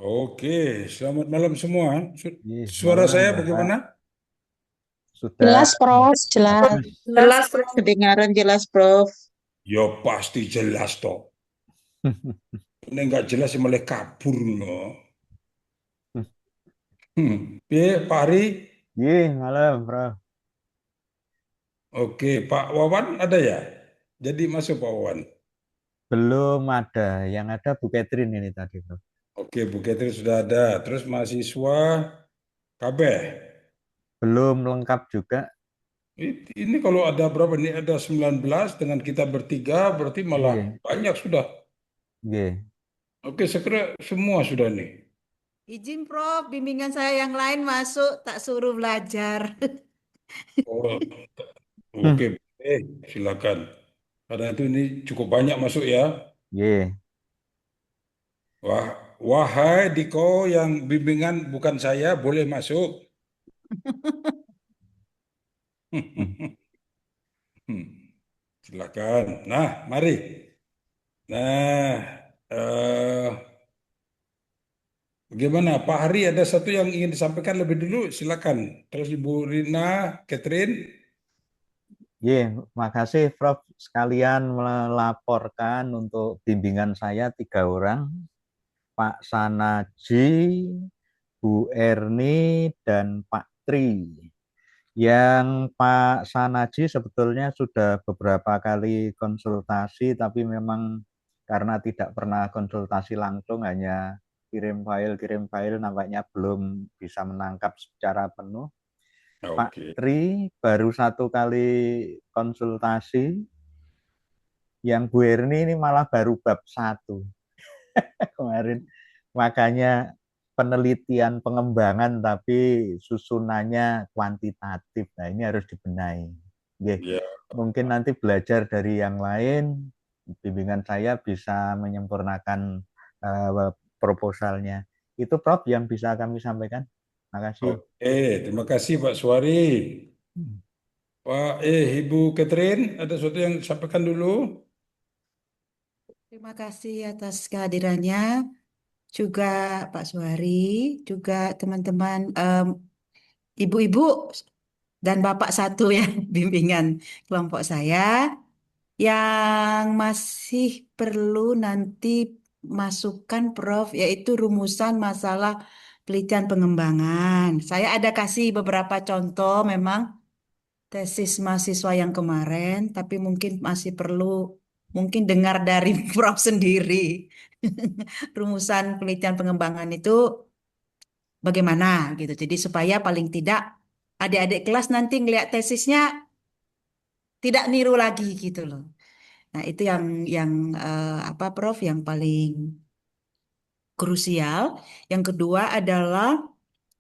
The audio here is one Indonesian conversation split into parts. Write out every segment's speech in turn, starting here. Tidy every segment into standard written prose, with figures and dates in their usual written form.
Oke, selamat malam semua. Ih, Suara malam saya Bapak. bagaimana? Sudah Jelas, Prof. Jelas. bagus. Jelas, Prof. Kedengaran jelas, Prof. Ya pasti jelas toh. Ini nggak jelas ya malah kabur no. Pak Ari. Ih, malam, Prof. Oke, Pak Wawan ada ya? Jadi masuk Pak Wawan. Belum ada. Yang ada Bu Catherine ini tadi, Prof. Oke, Bu Ketri sudah ada. Terus mahasiswa Kabeh. Belum lengkap juga. Ini kalau ada berapa nih? Ada 19 dengan kita bertiga berarti malah Iya, banyak sudah. iya. Oke, saya kira semua sudah nih. Izin, Prof. Bimbingan saya yang lain masuk, tak suruh belajar. Oh, Hmm, oke, silakan. Karena itu ini cukup banyak masuk ya. iya. Wah, wahai Diko yang bimbingan bukan saya boleh masuk. Hmm. Silakan. Nah, mari. Nah, bagaimana? Pak Hari ada satu yang ingin disampaikan lebih dulu. Silakan. Terus Ibu Rina, Catherine. Iya, makasih Prof. Sekalian melaporkan untuk bimbingan saya 3 orang. Pak Sanaji, Bu Erni, dan Pak Tri. Yang Pak Sanaji sebetulnya sudah beberapa kali konsultasi, tapi memang karena tidak pernah konsultasi langsung, hanya kirim file, nampaknya belum bisa menangkap secara penuh. Pak Oke. Tri baru 1 kali konsultasi, yang Bu Erni ini malah baru bab 1 kemarin. Makanya penelitian pengembangan tapi susunannya kuantitatif. Nah, ini harus dibenahi. Oke. Ya, Mungkin nanti belajar dari yang lain, bimbingan saya bisa menyempurnakan proposalnya. Itu Prof yang bisa kami sampaikan. Terima kasih. oke. Terima kasih Pak Suwari. Ibu Catherine, ada sesuatu yang disampaikan dulu? Terima kasih atas kehadirannya, juga Pak Suhari, juga teman-teman, ibu-ibu dan bapak satu yang bimbingan kelompok saya, yang masih perlu nanti masukan, Prof, yaitu rumusan masalah penelitian pengembangan. Saya ada kasih beberapa contoh memang tesis mahasiswa yang kemarin, tapi mungkin masih perlu mungkin dengar dari Prof sendiri. Rumusan penelitian pengembangan itu bagaimana gitu. Jadi supaya paling tidak adik-adik kelas nanti ngelihat tesisnya tidak niru lagi gitu loh. Nah, itu yang apa, Prof, yang paling krusial. Yang kedua adalah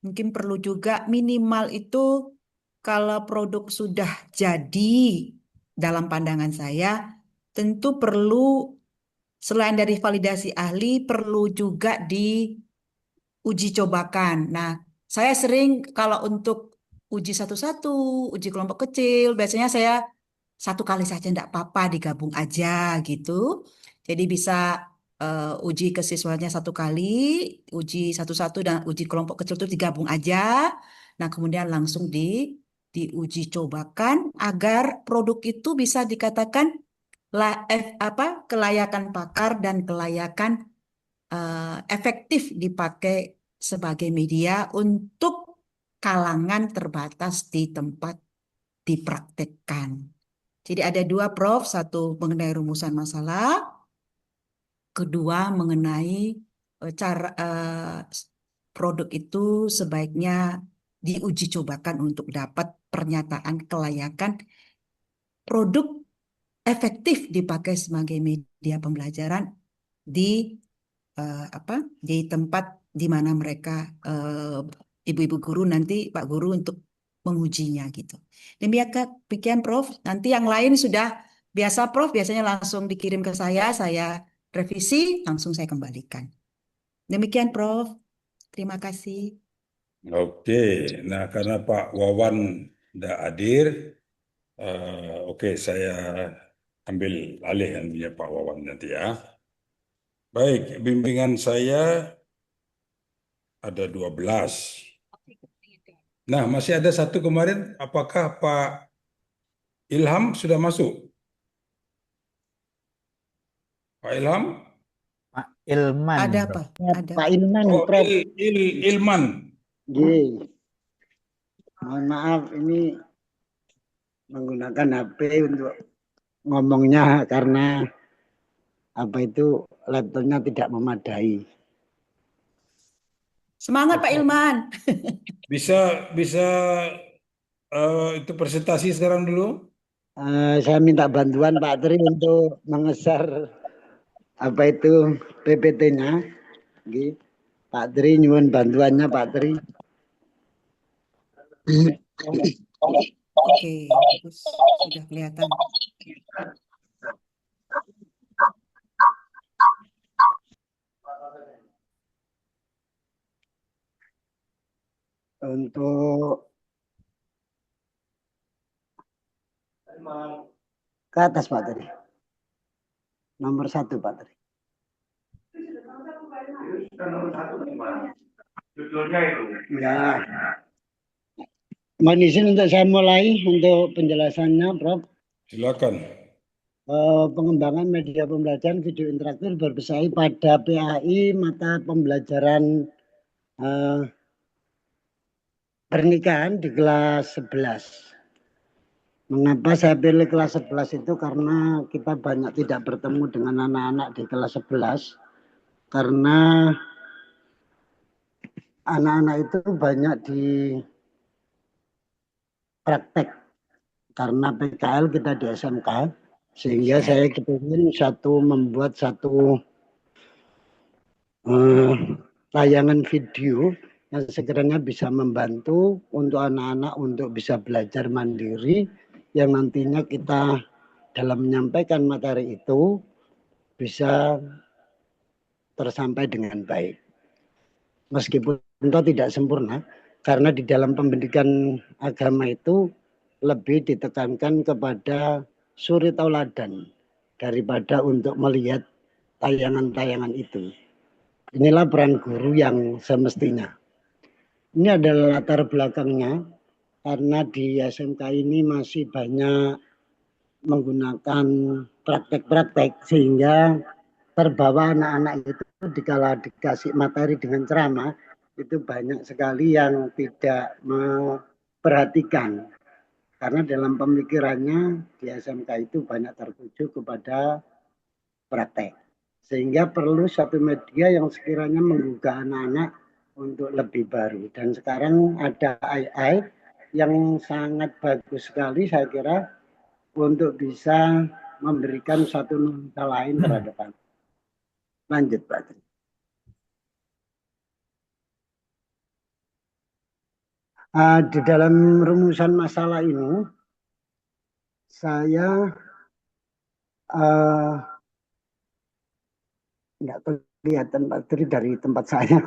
mungkin perlu juga minimal itu kalau produk sudah jadi, dalam pandangan saya tentu perlu selain dari validasi ahli perlu juga diuji cobakan. Nah, saya sering kalau untuk uji satu-satu, uji kelompok kecil, biasanya saya 1 kali saja enggak apa-apa digabung aja gitu. Jadi bisa uji ke siswanya 1 kali, uji satu-satu dan uji kelompok kecil itu digabung aja. Nah, kemudian langsung diuji cobakan agar produk itu bisa dikatakan apa, kelayakan pakar dan kelayakan efektif dipakai sebagai media untuk kalangan terbatas di tempat dipraktekkan. Jadi ada dua, Prof, satu mengenai rumusan masalah, kedua mengenai cara produk itu sebaiknya diuji cobakan untuk dapat pernyataan kelayakan produk efektif dipakai sebagai media pembelajaran di apa, di tempat di mana mereka ibu-ibu guru nanti Pak Guru untuk mengujinya gitu. Demikian Prof. Nanti yang lain sudah biasa, Prof, biasanya langsung dikirim ke saya revisi, langsung saya kembalikan. Demikian, Prof. Terima kasih. Oke. Nah, karena Pak Wawan tidak hadir, oke, saya ambil alih yang punya Pak Wawan nanti ya. Baik, bimbingan saya ada 12. Nah, masih ada satu kemarin, apakah Pak Ilham sudah masuk? Pak Ilham? Pak Ilman. Ada apa? Ya, Ada. Pak Ilman, Oh, Prof. Ilman. Nggih. Mohon maaf, ini menggunakan HP untuk ngomongnya karena apa itu laptopnya tidak memadai. Semangat Pak Ilman. Bisa itu presentasi sekarang dulu? Saya minta bantuan Pak Tri untuk mengeser apa itu PPT-nya. Nggih. Pak Tri nyuwun bantuannya Pak Tri. Oke, bagus. Sudah kelihatan. Untuk ke atas Pak Tri. Nomor 1 Pak Tri. Ya. Mohon izin untuk saya mulai untuk penjelasannya, Prof. Silakan. Pengembangan media pembelajaran video interaktif berbasis pada PAI mata pembelajaran pernikahan di kelas 11. Mengapa saya pilih kelas 11 itu karena kita banyak tidak bertemu dengan anak-anak di kelas 11 karena anak-anak itu banyak di praktek karena PKL kita di SMK sehingga saya kepingin membuat satu tayangan video yang sekiranya bisa membantu untuk anak-anak untuk bisa belajar mandiri yang nantinya kita dalam menyampaikan materi itu bisa tersampai dengan baik. Meskipun itu tidak sempurna, karena di dalam pendidikan agama itu lebih ditekankan kepada suri tauladan daripada untuk melihat tayangan-tayangan itu. Inilah peran guru yang semestinya. Ini adalah latar belakangnya, karena di SMK ini masih banyak menggunakan praktek-praktek sehingga terbawa anak-anak itu dikala dikasih materi dengan ceramah itu banyak sekali yang tidak memperhatikan karena dalam pemikirannya di SMK itu banyak tertuju kepada praktek sehingga perlu satu media yang sekiranya menggugah anak-anak untuk lebih baru dan sekarang ada AI yang sangat bagus sekali saya kira untuk bisa memberikan satu nuansa lain terhadap anak. Lanjut Pak. Di dalam rumusan masalah ini saya tidak kelihatan Pak Tri dari tempat saya.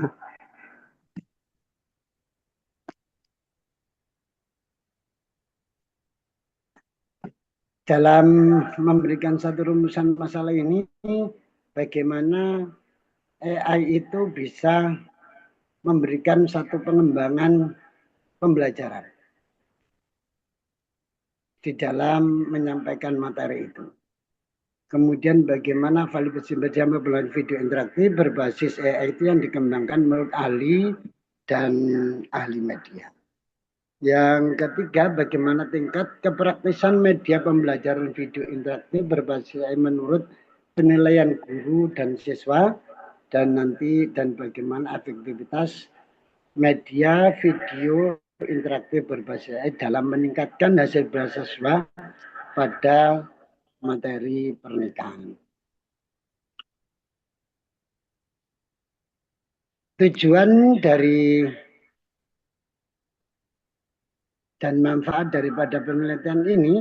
Dalam memberikan satu rumusan masalah ini, bagaimana AI itu bisa memberikan satu pengembangan pembelajaran di dalam menyampaikan materi itu. Kemudian bagaimana validasi media pembelajaran video interaktif berbasis AI itu yang dikembangkan menurut ahli dan ahli media. Yang ketiga, bagaimana tingkat kepraktisan media pembelajaran video interaktif berbasis AI menurut penilaian guru dan siswa dan bagaimana efektivitas media video interaktif berbasis AI dalam meningkatkan hasil belajar siswa pada materi pernikahan. Tujuan dari dan manfaat daripada penelitian ini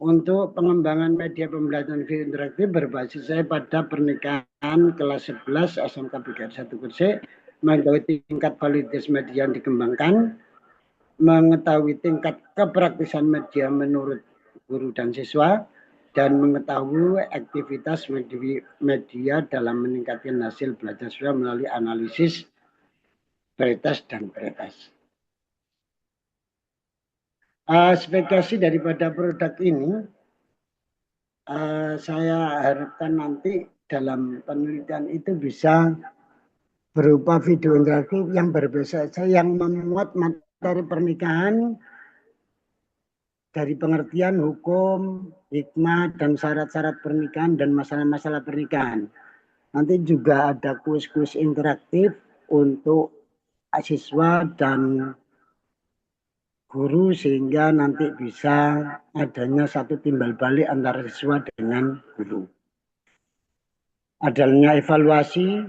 untuk pengembangan media pembelajaran video interaktif berbasis saya pada pernikahan kelas 11 SMK BKR 1 Gresik, mengetahui tingkat validitas media yang dikembangkan, mengetahui tingkat kepraktisan media menurut guru dan siswa, dan mengetahui aktivitas media dalam meningkatkan hasil belajar siswa melalui analisis Pretes dan Pretes. Spesifikasi daripada produk ini saya harapkan nanti dalam penelitian itu bisa berupa video interaktif yang berbahasa yang memuat materi pernikahan dari pengertian hukum, hikmah, dan syarat-syarat pernikahan dan masalah-masalah pernikahan. Nanti juga ada kuis-kuis interaktif untuk siswa dan guru sehingga nanti bisa adanya satu timbal balik antara siswa dengan guru. Adanya evaluasi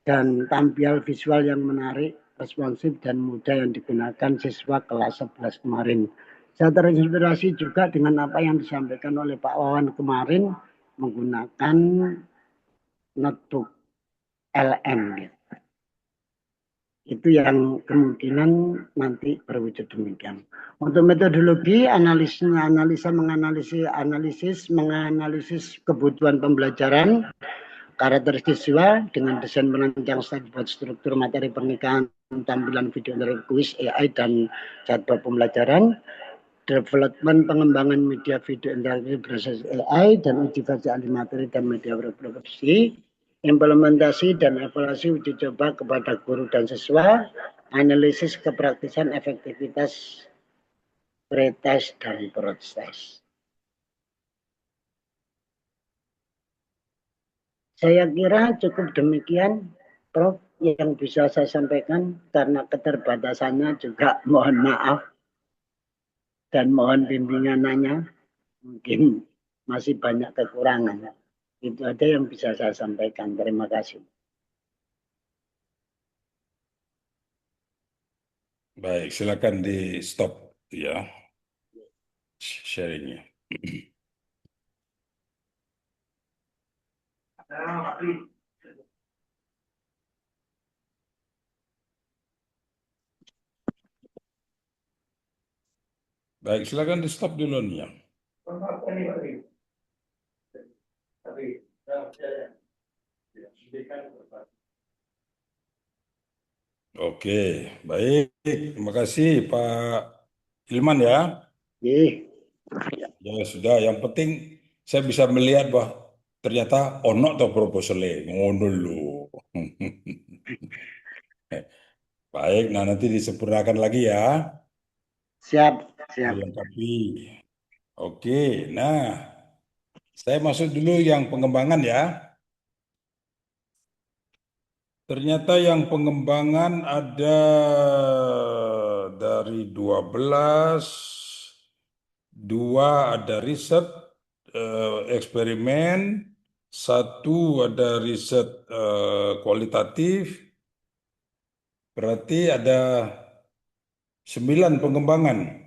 dan tampil visual yang menarik, responsif dan mudah yang digunakan siswa kelas 11 kemarin. Saya terinspirasi juga dengan apa yang disampaikan oleh Pak Wawan kemarin menggunakan notebook LM. Itu yang kemungkinan nanti berwujud demikian. Untuk metodologi analisis menganalisis kebutuhan pembelajaran, karakteristik siswa dengan desain merancang studi buat struktur materi pernikahan, tampilan video dari kuis, AI dan jadwal pembelajaran, development pengembangan media video interaktif berbasis AI dan uji fase ahli materi dan media reproduksi, implementasi dan evaluasi uji coba kepada guru dan siswa, analisis kepraktisan efektivitas pretest dan proses. Saya kira cukup demikian, Prof, yang bisa saya sampaikan karena keterbatasannya juga mohon maaf dan mohon bimbingannya, mungkin masih banyak kekurangan. Itu ada yang bisa saya sampaikan. Terima kasih. Baik, silakan di stop ya sharingnya. Baik, silakan di stop dulu nih ya. Oke, baik. Terima kasih Pak Ilman ya. Ya sudah, yang penting saya bisa melihat bahwa ternyata ono toh proposalnya, ngono lho. Baik, nah nanti disempurnakan lagi ya. Siap, siap. Dilengkapi. Oke, nah saya masuk dulu yang pengembangan ya. Ternyata yang pengembangan ada dari 12, 2 ada riset eksperimen, 1 ada riset kualitatif, berarti ada 9 pengembangan.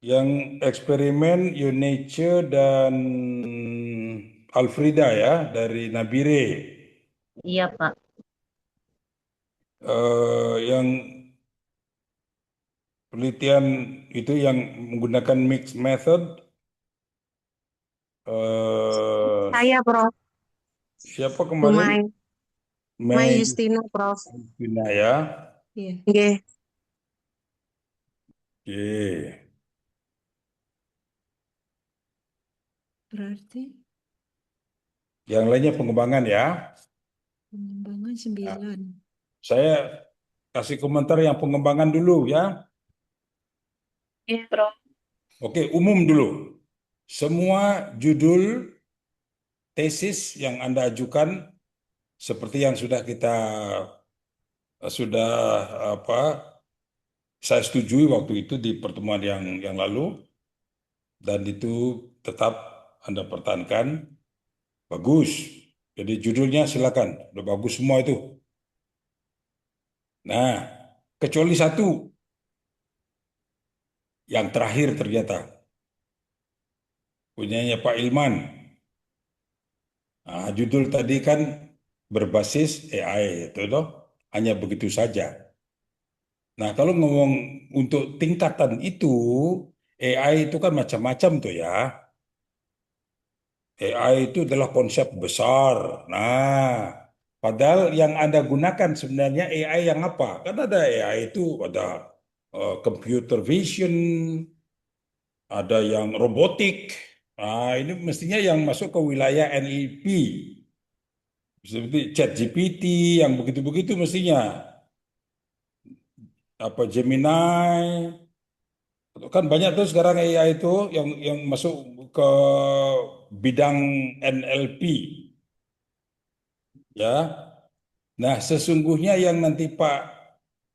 Yang eksperimen Yunice dan Alfrida ya dari Nabire. Iya, Pak. Yang penelitian itu yang menggunakan mixed method. Saya, Prof. Siapa kemarin? Mai Justina, Prof. Justina ya. Iya. Oke. Oke. Berarti Yang lainnya pengembangan ya. pengembangan 9. Saya kasih komentar yang pengembangan dulu ya. Iya, Prof. Oke, umum dulu. Semua judul tesis yang Anda ajukan seperti yang sudah saya setujui waktu itu di pertemuan yang lalu, dan itu tetap Anda pertahankan. Bagus. Jadi judulnya silakan, udah bagus semua itu. Nah, kecuali 1 yang terakhir ternyata punyanya Pak Ilman. Nah, judul tadi kan berbasis AI itu loh, hanya begitu saja. Nah, kalau ngomong untuk tingkatan itu, AI itu kan macam-macam tuh ya. AI itu adalah konsep besar. Nah, Padahal yang Anda gunakan sebenarnya AI yang apa? Kan ada AI itu ada computer vision, ada yang robotik. Nah, ini mestinya yang masuk ke wilayah NLP. Seperti ChatGPT yang begitu-begitu mestinya. Apa Gemini. Kan banyak tuh sekarang AI itu yang masuk ke bidang NLP. Ya. Nah, sesungguhnya yang nanti Pak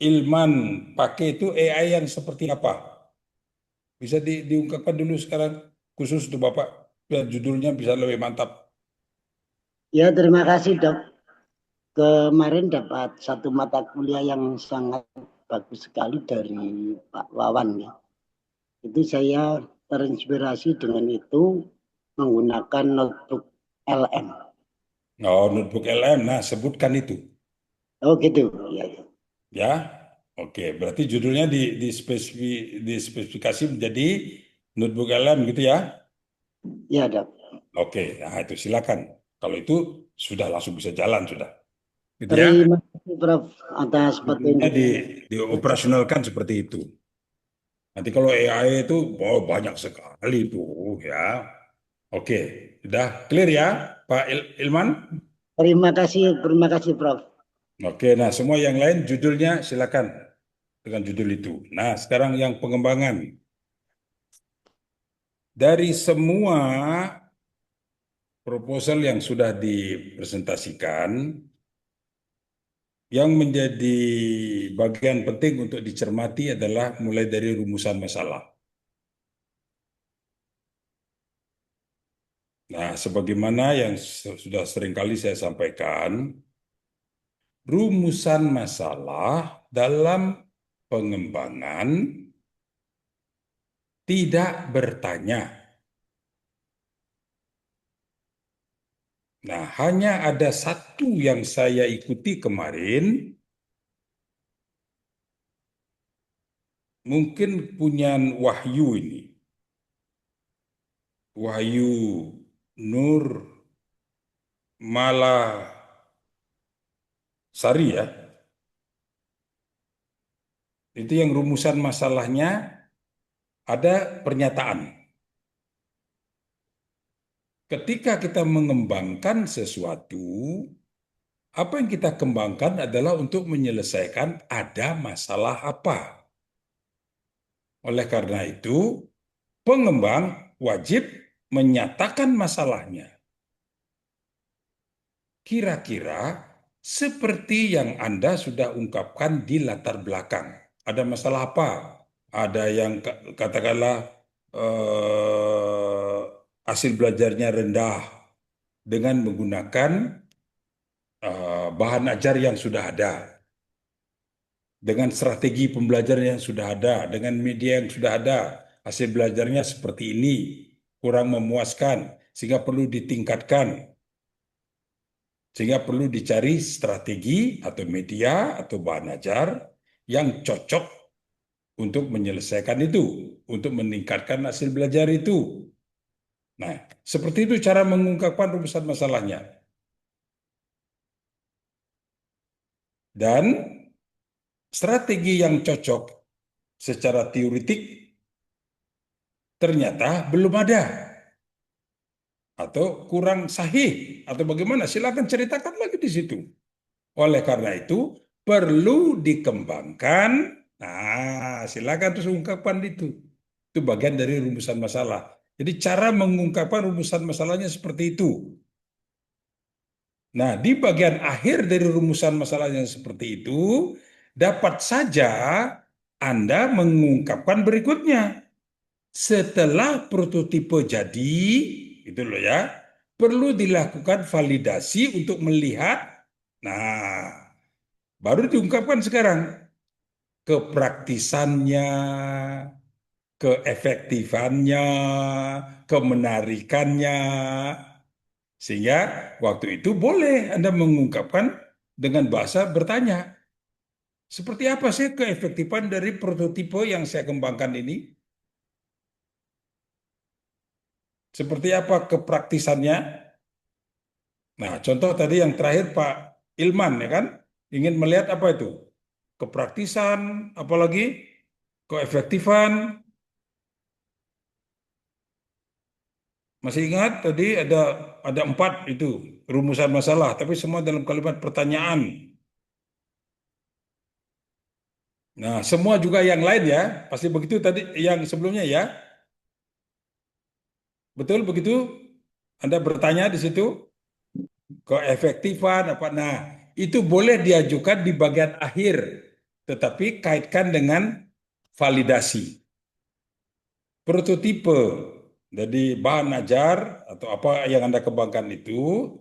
Ilman pakai itu AI yang seperti apa? Bisa diungkapkan dulu sekarang khusus untuk Bapak biar judulnya bisa lebih mantap. Ya, terima kasih Dok. Kemarin dapat satu mata kuliah yang sangat bagus sekali dari Pak Wawan ya. Itu saya terinspirasi dengan itu menggunakan notebook LM. Oh, notebook LM. Nah, sebutkan itu. Oh gitu, ya. Ya. Oke, berarti judulnya dispesifikasi menjadi notebook LM gitu ya. Ya Dok. Oke, nah itu silakan. Kalau itu sudah langsung bisa jalan sudah. Gitu ya. Terima kasih Prof atas Judulnya petunjuk. dioperasionalkan seperti itu. Nanti kalau AI itu banyak sekali tuh ya. Oke, sudah clear ya Pak Ilman? Terima kasih Prof. Oke, nah semua yang lain judulnya silakan dengan judul itu. Nah, sekarang yang pengembangan. Dari semua proposal yang sudah dipresentasikan, yang menjadi bagian penting untuk dicermati adalah mulai dari rumusan masalah. Nah, sebagaimana yang sudah seringkali saya sampaikan, rumusan masalah dalam pengembangan tidak bertanya. Nah, hanya ada satu yang saya ikuti kemarin, mungkin punya Wahyu ini. Wahyu Nur Malah Sari ya. Itu yang rumusan masalahnya ada pernyataan. Ketika kita mengembangkan sesuatu, apa yang kita kembangkan adalah untuk menyelesaikan ada masalah apa. Oleh karena itu, pengembang wajib menyatakan masalahnya. Kira-kira seperti yang Anda sudah ungkapkan di latar belakang. Ada masalah apa? Ada yang katakanlah hasil belajarnya rendah dengan menggunakan bahan ajar yang sudah ada, dengan strategi pembelajaran yang sudah ada, dengan media yang sudah ada, hasil belajarnya seperti ini, kurang memuaskan, sehingga perlu ditingkatkan, sehingga perlu dicari strategi atau media atau bahan ajar yang cocok untuk menyelesaikan itu, untuk meningkatkan hasil belajar itu. Nah, seperti itu cara mengungkapkan rumusan masalahnya. Dan strategi yang cocok secara teoretik ternyata belum ada. Atau kurang sahih. Atau bagaimana? Silakan ceritakan lagi di situ. Oleh karena itu, perlu dikembangkan. Nah, silakan terus ungkapkan itu. Itu bagian dari rumusan masalah. Jadi cara mengungkapkan rumusan masalahnya seperti itu. Nah, di bagian akhir dari rumusan masalahnya seperti itu, dapat saja Anda mengungkapkan berikutnya. Setelah prototipe jadi, itu loh ya, perlu dilakukan validasi untuk melihat. Nah, baru diungkapkan sekarang kepraktisannya, keefektifannya, kemenarikannya. Sehingga waktu itu boleh Anda mengungkapkan dengan bahasa bertanya. Seperti apa sih keefektifan dari prototipe yang saya kembangkan ini? Seperti apa kepraktisannya? Nah, contoh tadi yang terakhir Pak Ilman, ya kan? Ingin melihat apa itu? Kepraktisan, apalagi keefektifan. Masih ingat tadi ada 4 itu rumusan masalah, tapi semua dalam kalimat pertanyaan. Nah, semua juga yang lain ya, pasti begitu tadi yang sebelumnya ya. Betul begitu? Anda bertanya di situ keefektifan apa? Nah, itu boleh diajukan di bagian akhir, tetapi kaitkan dengan validasi. Prototipe, jadi bahan ajar atau apa yang Anda kembangkan itu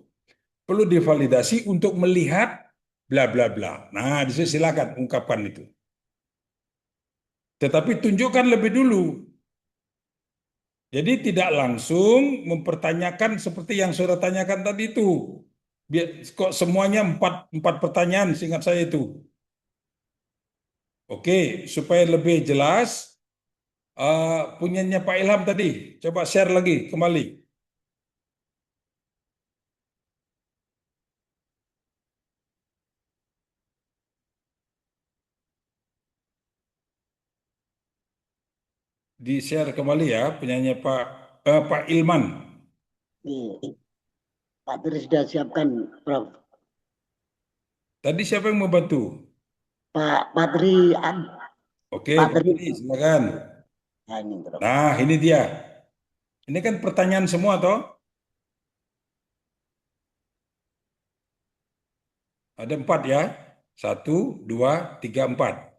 perlu divalidasi untuk melihat bla bla bla. Nah, di situ silakan ungkapkan itu. Tetapi tunjukkan lebih dulu. Jadi tidak langsung mempertanyakan seperti yang saudara tanyakan tadi itu. Kok semuanya empat pertanyaan seingat saya itu. Oke, supaya lebih jelas, punyanya Pak Ilham tadi. Coba share lagi kembali. Di-share kembali ya punyanya Pak Ilman. Pak Tri sudah siapkan, Prof. Tadi siapa yang membantu? Pak Patri. Oke, Pak Pak Tri. Tri, silakan. Nah, ini, Prof. Nah, ini dia. Ini kan pertanyaan semua, toh? Ada 4 ya. 1, 2, 3, 4.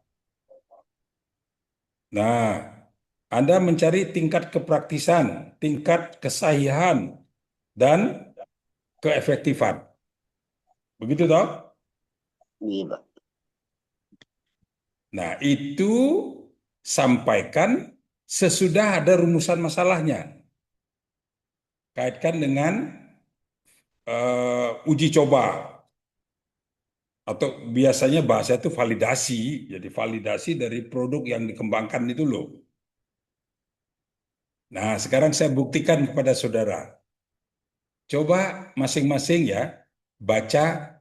Nah, Anda mencari tingkat kepraktisan, tingkat kesahihan, dan keefektifan. Begitu, toh? Iya, Pak. Nah, itu sampaikan sesudah ada rumusan masalahnya. Kaitkan dengan uji coba. Atau biasanya bahasa itu validasi. Jadi validasi dari produk yang dikembangkan itu loh. Nah, sekarang saya buktikan kepada saudara. Coba masing-masing ya, baca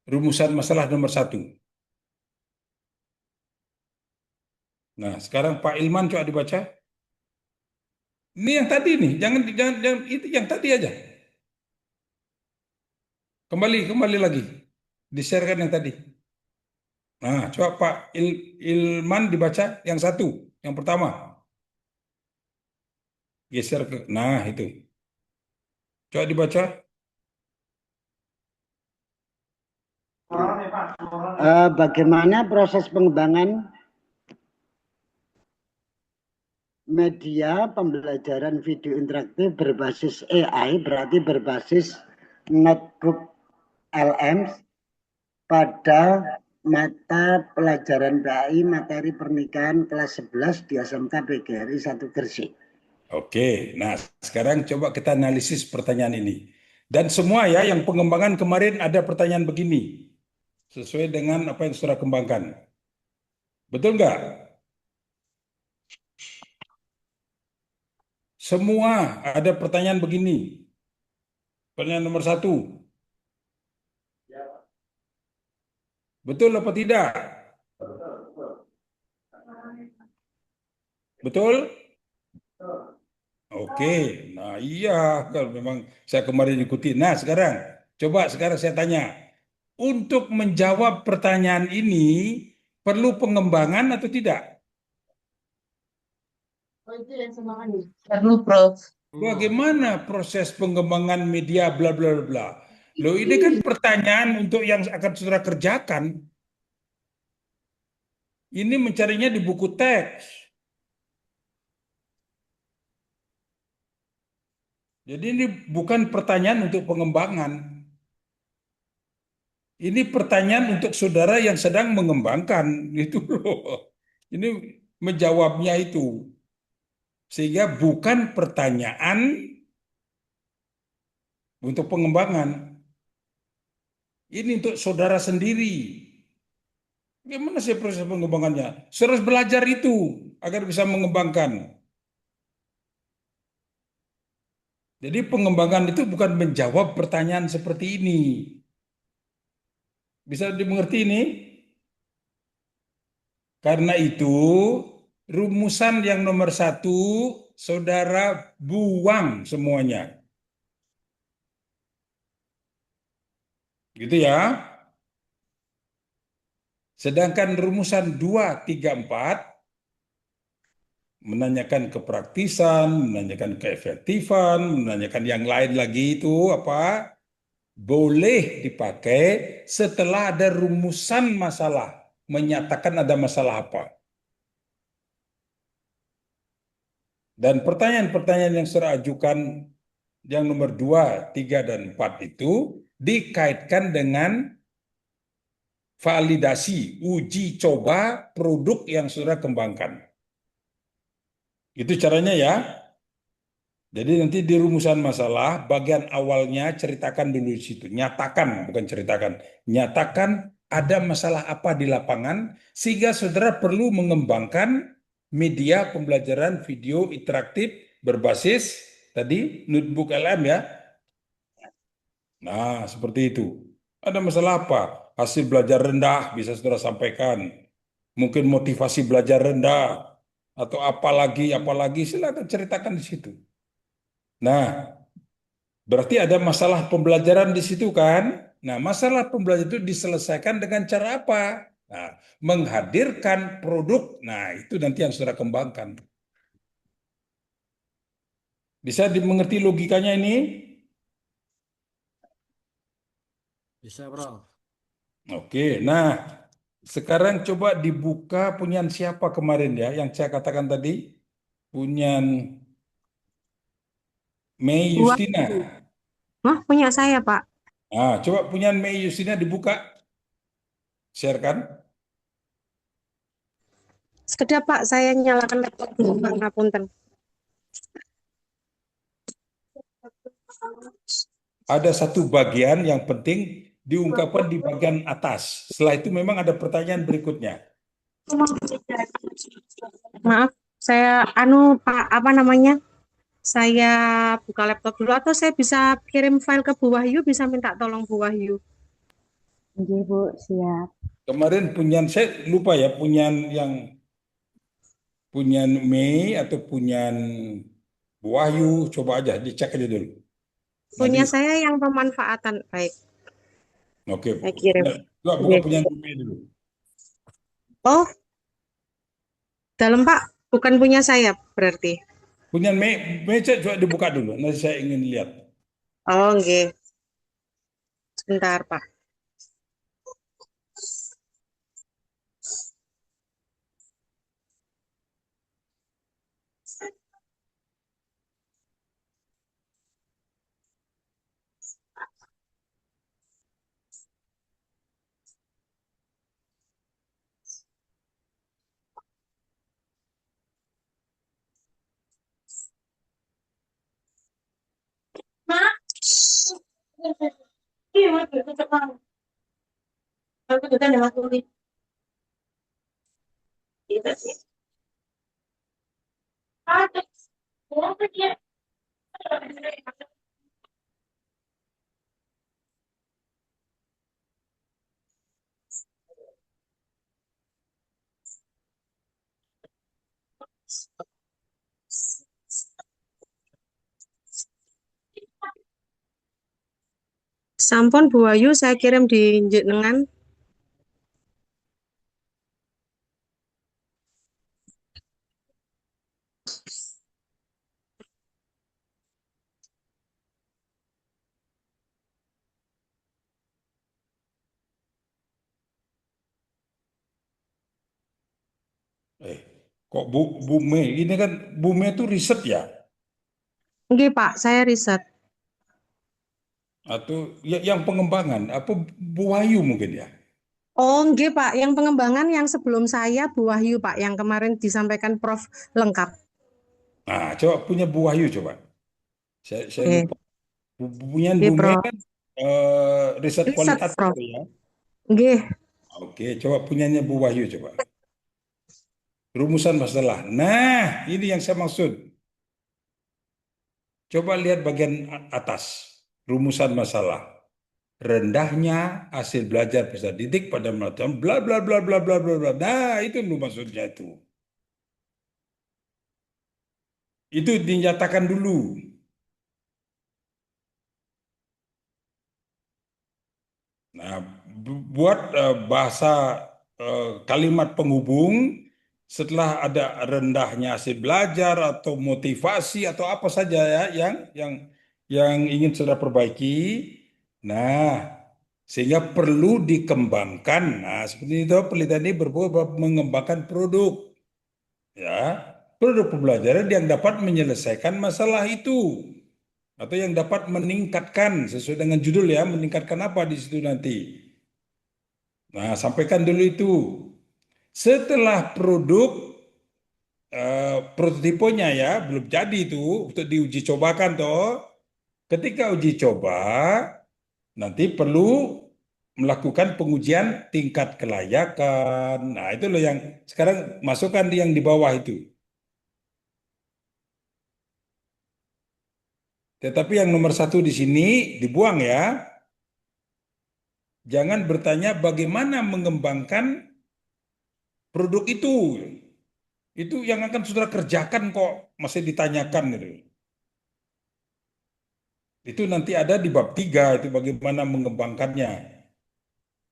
rumusan masalah nomor 1. Nah, sekarang Pak Ilman coba dibaca. Ini yang tadi nih, jangan itu yang tadi aja. Kembali lagi. Di-sharekan yang tadi. Nah, coba Pak Ilman dibaca yang 1, yang pertama. Geser ke, nah itu. Coba dibaca. Bagaimana proses pengembangan media pembelajaran video interaktif berbasis AI, berarti berbasis notebook LM pada mata pelajaran PAI materi pernikahan kelas 11 di SMK PGRI 1 Gresik. Oke, nah sekarang coba kita analisis pertanyaan ini. Dan semua ya yang pengembangan kemarin ada pertanyaan begini. Sesuai dengan apa yang saudara kembangkan. Betul nggak? Semua ada pertanyaan begini. Pertanyaan nomor 1. Betul apa tidak? Betul? Oke, nah iya, kalau memang saya kemarin ikuti. Nah sekarang, coba sekarang saya tanya. Untuk menjawab pertanyaan ini, perlu pengembangan atau tidak? Perlu, Prof. Bagaimana proses pengembangan media bla bla bla? Loh, ini kan pertanyaan untuk yang akan saudara kerjakan. Ini mencarinya di buku teks. Jadi ini bukan pertanyaan untuk pengembangan. Ini pertanyaan untuk saudara yang sedang mengembangkan, itu loh. Ini menjawabnya itu. Sehingga bukan pertanyaan untuk pengembangan. Ini untuk saudara sendiri. Gimana sih proses pengembangannya? Saudara harus belajar itu agar bisa mengembangkan. Jadi pengembangan itu bukan menjawab pertanyaan seperti ini. Bisa dimengerti ini? Karena itu, rumusan yang nomor 1, saudara buang semuanya. Gitu ya. Sedangkan rumusan 2, 3, 4 menanyakan kepraktisan, menanyakan keefektifan, menanyakan yang lain lagi itu apa? Boleh dipakai setelah ada rumusan masalah, menyatakan ada masalah apa. Dan pertanyaan-pertanyaan yang saya ajukan yang nomor 2, 3, dan 4 itu dikaitkan dengan validasi, uji coba produk yang sudah kembangkan. Itu caranya ya. Jadi nanti di rumusan masalah, bagian awalnya ceritakan dulu di situ. Nyatakan, bukan ceritakan. Nyatakan ada masalah apa di lapangan, sehingga saudara perlu mengembangkan media pembelajaran video interaktif berbasis tadi notebook LM ya. Nah, seperti itu. Ada masalah apa? Hasil belajar rendah bisa saudara sampaikan. Mungkin motivasi belajar rendah atau apalagi silakan ceritakan di situ. Nah, berarti ada masalah pembelajaran di situ kan? Nah, masalah pembelajaran itu diselesaikan dengan cara apa? Nah, menghadirkan produk. Nah, itu nanti yang saudara kembangkan. Bisa dimengerti logikanya ini? Bisa, Bro. Oke, nah sekarang coba dibuka punyaan siapa kemarin ya, yang saya katakan tadi, punyaan Mei Wah, Justina. Mah punya saya, Pak. Nah, coba punyaan Mei Justina dibuka, sharekan. Sekedar Pak, saya nyalakan laptop dulu, Pak. Ngapunten. Ada satu bagian yang penting diungkapkan di bagian atas. Setelah itu memang ada pertanyaan berikutnya. Maaf, saya Pak, apa namanya? Saya buka laptop dulu atau saya bisa kirim file ke Bu Wahyu, bisa minta tolong Bu Wahyu. Oke, Bu, siap. Kemarin punyaan saya lupa ya, punyaan Mei atau punyaan Bu Wahyu, coba aja dicek aja dulu. Punya Nanti, saya yang pemanfaatan. Baik, oke. saya kirim. Coba buka Oke. punyaan Bu Mei dulu. Oh, dalam Pak, bukan punya saya berarti. Punyaan Mei coba dibuka dulu. Nanti saya ingin lihat. Oh, oke. Sebentar, Pak. Sampun Bu Wahyu, saya kirim di jenengan. Kok Bu Mei? Ini kan Bu Mei itu riset ya? Oke, Pak, saya riset. Atau yang pengembangan? Apa Bu Wahyu mungkin ya? Oh, enggak, Pak. Yang pengembangan yang sebelum saya Bu Wahyu, Pak. Yang kemarin disampaikan Prof. lengkap. Nah, coba punya Bu Wahyu coba. Saya Oke, lupa. Punya oke, Bu Mei Prof. kan riset Riset, kualitatif Prof. ya. Oke, Oke, coba punyanya Bu Wahyu coba. Rumusan masalah. Nah, ini yang saya maksud. Coba lihat bagian atas. Rumusan masalah. rendahnya hasil belajar peserta didik pada melakukan bla bla bla bla bla bla bla. Nah, itu lu maksudnya itu. Itu dinyatakan dulu. Nah, buat bahasa kalimat penghubung setelah ada rendahnya hasil belajar atau motivasi atau apa saja ya yang ingin saudara perbaiki. Nah, sehingga perlu dikembangkan. Nah, seperti itu penelitian ini berbuat mengembangkan produk, ya, produk pembelajaran yang dapat menyelesaikan masalah itu atau yang dapat meningkatkan sesuai dengan judul ya, meningkatkan apa di situ nanti. Nah, sampaikan dulu itu. Setelah produk prototipenya ya belum jadi itu untuk diuji cobakan toh. Ketika uji coba nanti perlu melakukan pengujian tingkat kelayakan. Nah, itu loh yang sekarang masukkan yang di bawah itu. Tetapi yang nomor satu di sini dibuang ya. Jangan bertanya bagaimana mengembangkan produk itu. Itu yang akan saudara kerjakan kok masih ditanyakan gitu. Itu nanti ada di bab 3 itu bagaimana mengembangkannya.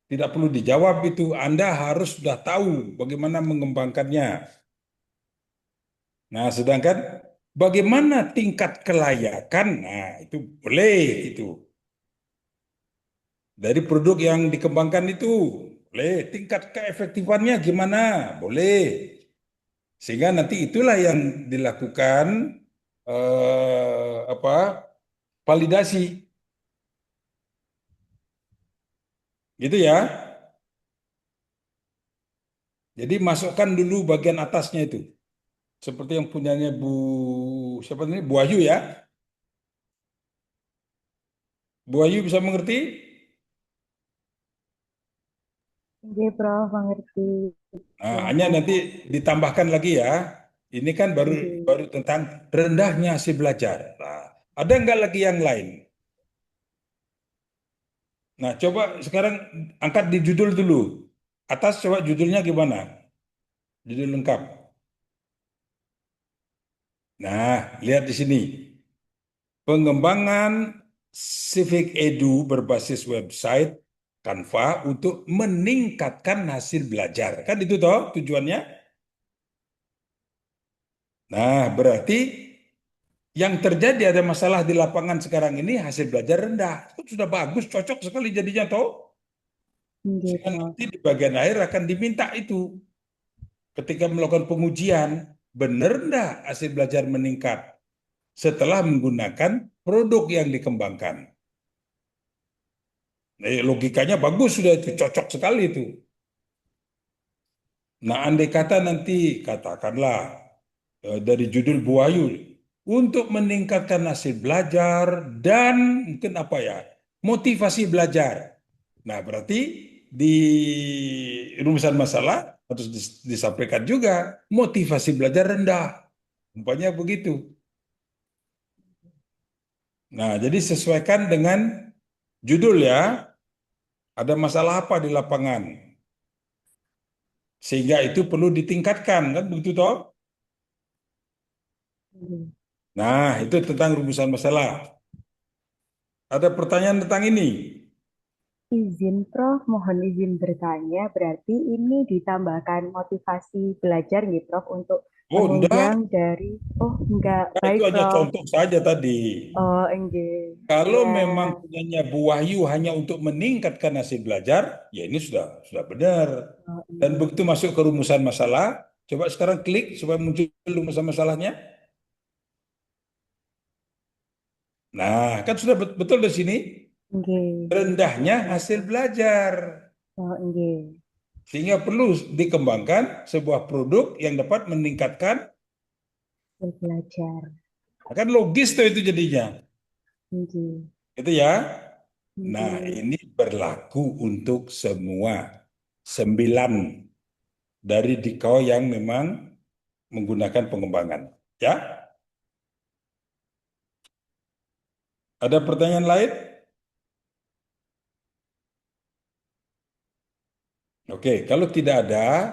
Tidak perlu dijawab itu, Anda harus sudah tahu bagaimana mengembangkannya. Nah, sedangkan bagaimana tingkat kelayakan, nah itu boleh itu. Dari produk yang dikembangkan itu, boleh. Tingkat keefektifannya gimana? Boleh. Sehingga nanti itulah yang dilakukan apa validasi. Gitu ya. Jadi masukkan dulu bagian atasnya itu. Seperti yang punyanya siapa ini? Bu Ayu ya. Bu Ayu bisa mengerti? Oke, Prof, mengerti. Nah, hanya Silakan. nanti ditambahkan lagi ya. Ini kan baru Oke. baru tentang rendahnya hasil belajar. Nah, ada nggak lagi yang lain? Nah, coba sekarang angkat di judul dulu. Atas coba judulnya gimana? Judul lengkap. Nah, lihat di sini. Pengembangan Civic Edu berbasis website Canva untuk meningkatkan hasil belajar. Kan itu toh tujuannya? Nah, berarti yang terjadi ada masalah di lapangan sekarang ini hasil belajar rendah. Itu sudah bagus, cocok sekali jadinya toh. Oke, Sehingga Prof. nanti di bagian akhir akan diminta itu. Ketika melakukan pengujian, benar enggak hasil belajar meningkat setelah menggunakan produk yang dikembangkan. Logikanya bagus sudah itu, cocok sekali itu. Nah, andai kata nanti katakanlah dari judul Bu Ayu untuk meningkatkan hasil belajar dan mungkin apa ya motivasi belajar. Nah, berarti di rumusan masalah harus disampaikan juga motivasi belajar rendah. Umpamanya begitu. Nah, jadi sesuaikan dengan judul ya. Ada masalah apa di lapangan? Sehingga itu perlu ditingkatkan, kan begitu toh? Oke. Nah, itu tentang rumusan masalah. Ada pertanyaan tentang ini? Izin, Prof, mohon izin bertanya. Berarti ini ditambahkan motivasi belajar nih, Prof, untuk Oh, enggak. menunjang dari... Oh, enggak. Nah, itu Baik, hanya Prof. contoh saja tadi. Oh, enggak. Kalau Ya, memang punyanya Bu Wahyu hanya untuk meningkatkan hasil belajar, ya ini sudah benar. oh, Dan enggak. begitu masuk ke rumusan masalah, coba sekarang klik supaya muncul rumusan masalahnya. Nah, kan sudah betul di sini Enggak. rendahnya hasil belajar. Oh, enggak. Sehingga perlu dikembangkan sebuah produk yang dapat meningkatkan, Belajar. kan logis tuh itu jadinya. Enggak. Itu ya. Nah, Enggak. ini berlaku untuk semua 9 dari dikau yang memang menggunakan pengembangan. Ya, ada pertanyaan lain? Oke, kalau tidak ada,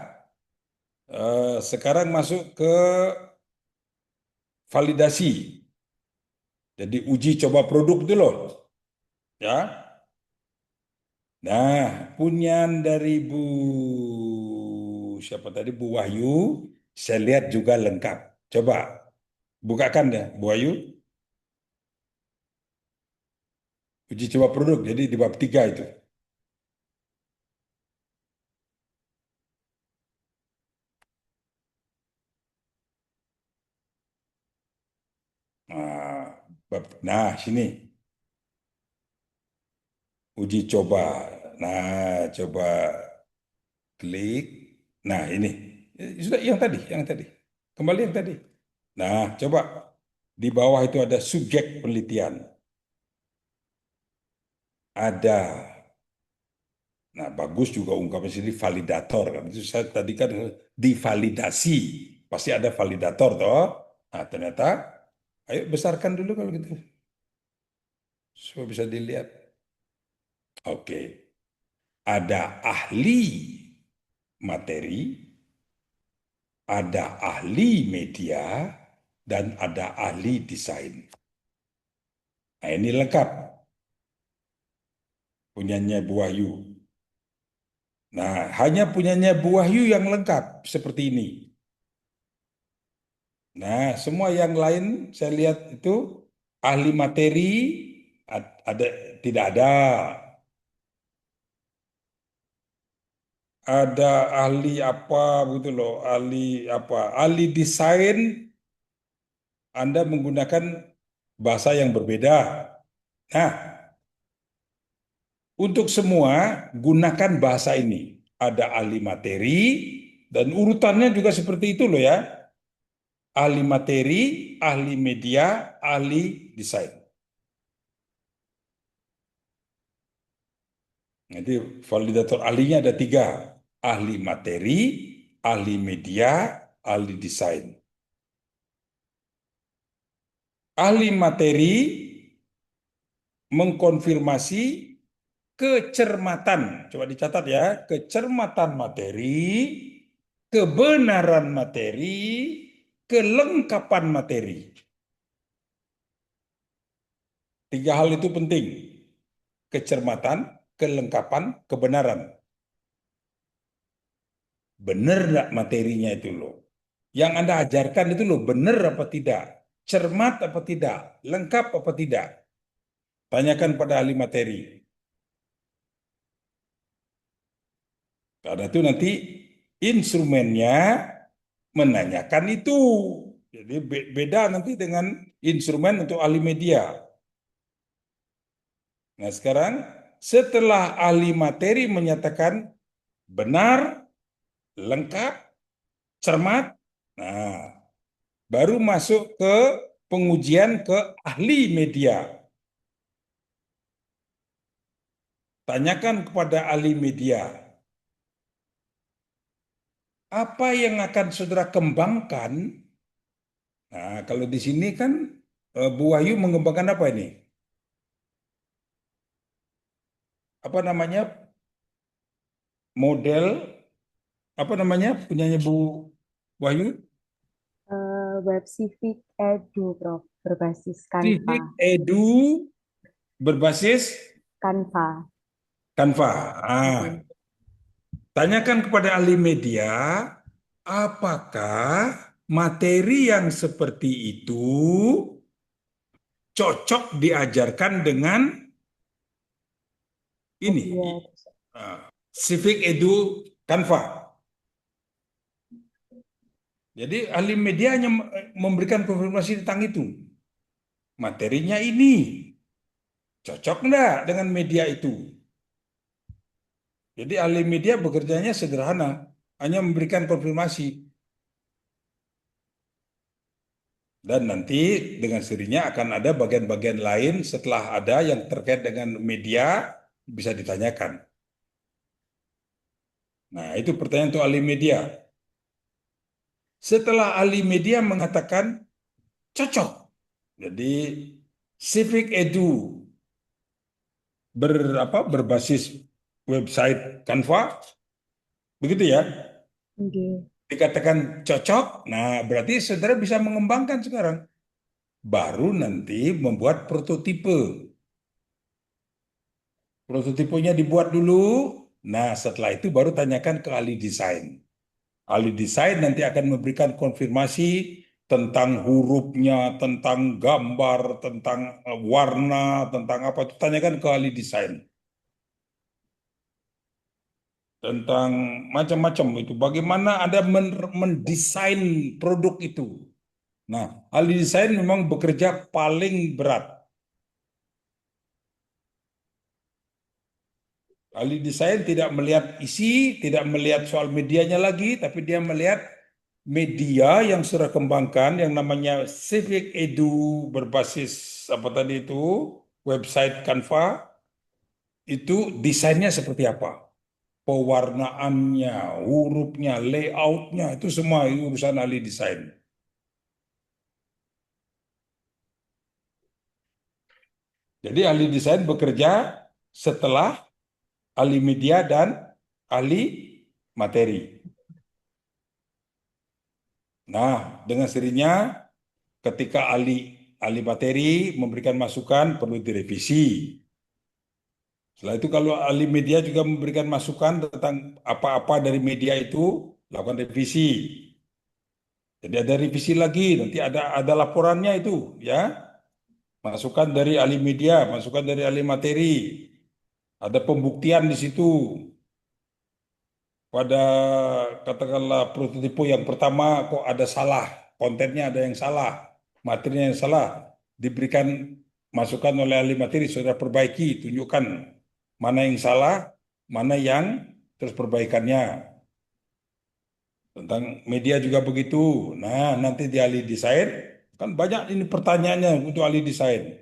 sekarang masuk ke validasi. Jadi uji coba produk itu loh. Ya. Nah, punyaan dari siapa tadi, Bu Wahyu, saya lihat juga lengkap. Coba bukakan ya, Bu Wahyu. Uji coba produk, jadi di bab 3 itu. Nah, sini. Uji coba. Nah, coba klik. Nah, ini. Sudah yang tadi. Kembali yang tadi. Nah, coba di bawah itu ada subjek penelitian. Ada. Nah, bagus juga ungkapan sini validator. Itu saya tadi kan divalidasi. Pasti ada validator toh. Nah, ternyata ayo besarkan dulu kalau gitu. Supaya bisa dilihat. Oke. Ada ahli materi, ada ahli media, dan ada ahli desain. Nah, ini lengkap. Punyanya Bu Wahyu. Nah, hanya punyanya Bu Wahyu yang lengkap seperti ini. Nah, semua yang lain saya lihat itu ahli materi ada tidak ada. Ada ahli apa gitu loh, ahli apa? Ahli desain Anda menggunakan bahasa yang berbeda. Nah, untuk semua gunakan bahasa ini. Ada ahli materi dan urutannya juga seperti itu loh ya. Ahli materi, ahli media, ahli desain. Nanti validator ahlinya ada 3. Ahli materi, ahli media, ahli desain. Ahli materi mengkonfirmasi kecermatan. Coba dicatat ya, kecermatan materi, kebenaran materi, kelengkapan materi. 3 hal itu penting. Kecermatan, kelengkapan, kebenaran. Benar nggak materinya itu loh. Yang Anda ajarkan itu loh, benar apa tidak? Cermat apa tidak? Lengkap apa tidak? Tanyakan pada ahli materi. Karena itu nanti instrumennya menanyakan itu. Jadi beda nanti dengan instrumen untuk ahli media. Nah, sekarang setelah ahli materi menyatakan benar, lengkap, cermat, nah, baru masuk ke pengujian ke ahli media. Tanyakan kepada ahli media, apa yang akan saudara kembangkan? Nah, kalau di sini kan Bu Wahyu mengembangkan apa ini? Apa namanya? Model, apa namanya punyanya Bu Wahyu? Web Civic Edu, Prof. Berbasis Canva. Civic Edu berbasis Canva. Canva. Mm-mm. Tanyakan kepada ahli media, apakah materi yang seperti itu cocok diajarkan dengan ini, Media. Civic Edu Canva. Jadi ahli media hanya memberikan konfirmasi tentang itu. Materinya ini cocok enggak dengan media itu? Jadi ahli media bekerjanya sederhana, hanya memberikan konfirmasi. Dan nanti dengan sendirinya akan ada bagian-bagian lain setelah ada yang terkait dengan media bisa ditanyakan. Nah, itu pertanyaan untuk ahli media. Setelah ahli media mengatakan cocok, jadi Civic Edu berbasis website Canva, Begitu ya. Nggih. Dikatakan cocok, nah berarti saudara bisa mengembangkan sekarang. Baru nanti membuat prototipe. Prototipenya dibuat dulu. Nah, setelah itu baru tanyakan ke ahli desain. Ahli desain nanti akan memberikan konfirmasi tentang hurufnya, tentang gambar, tentang warna, tentang apa itu tanyakan ke ahli desain. Tentang macam-macam itu. Bagaimana Anda mendesain produk itu. Nah, ahli desain memang bekerja paling berat. Ahli desain tidak melihat isi, tidak melihat soal medianya lagi, tapi dia melihat media yang sudah kembangkan yang namanya Civic Edu berbasis apa tadi itu, website Canva, itu desainnya seperti apa? Pewarnaannya, hurufnya, layoutnya, itu semua urusan ahli desain. Jadi ahli desain bekerja setelah ahli media dan ahli materi. Nah, dengan sendirinya ketika ahli materi memberikan masukan perlu direvisi. Setelah itu kalau ahli media juga memberikan masukan tentang apa-apa dari media itu, lakukan revisi. Jadi ada revisi lagi, nanti ada laporannya itu, ya. Masukan dari ahli media, masukan dari ahli materi. Ada pembuktian di situ. Pada katakanlah prototipe yang pertama kok ada salah, kontennya ada yang salah, materinya yang salah, diberikan masukan oleh ahli materi, saudara perbaiki, tunjukkan mana yang salah, mana yang terus perbaikannya. Tentang media juga begitu. Nah, nanti di ahli desain, kan banyak ini pertanyaannya untuk ahli desain.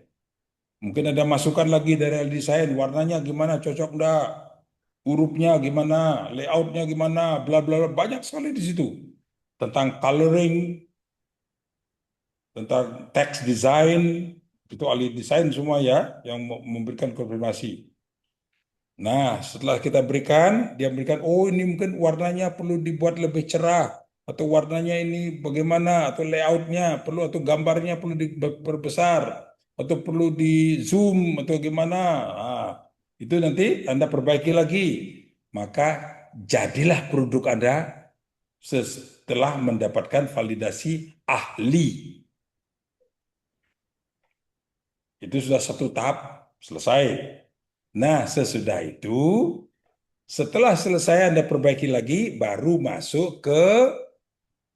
Mungkin ada masukan lagi dari ahli desain, warnanya gimana, cocok enggak? Hurufnya gimana, layoutnya gimana, bla bla bla, banyak sekali di situ. Tentang coloring, tentang text design, itu ahli desain semua ya yang memberikan konfirmasi. Nah, setelah kita berikan, dia berikan, oh ini mungkin warnanya perlu dibuat lebih cerah, atau warnanya ini bagaimana, atau layoutnya perlu, atau gambarnya perlu diperbesar, atau perlu di zoom, atau gimana. Nah, itu nanti Anda perbaiki lagi. Maka jadilah produk Anda setelah mendapatkan validasi ahli. Itu sudah satu tahap selesai. Nah, sesudah itu, setelah selesai Anda perbaiki lagi, baru masuk ke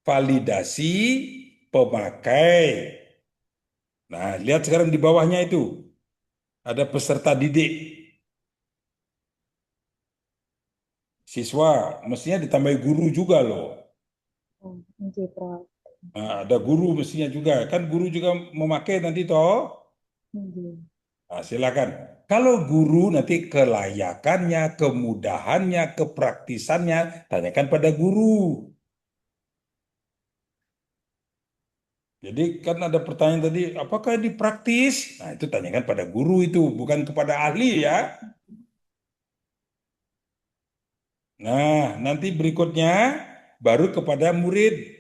validasi pemakai. Nah, lihat sekarang di bawahnya itu. Ada peserta didik. Siswa, mestinya ditambah guru juga loh. Oh, nggih, Prof. Nah, ada guru mestinya juga. Kan guru juga memakai nanti toh. Nggih. Nah, silakan. Kalau guru nanti kelayakannya, kemudahannya, kepraktisannya, tanyakan pada guru. Jadi kan ada pertanyaan tadi, apakah ini praktis? Nah, itu tanyakan pada guru itu, bukan kepada ahli ya. Nah, nanti berikutnya baru kepada murid,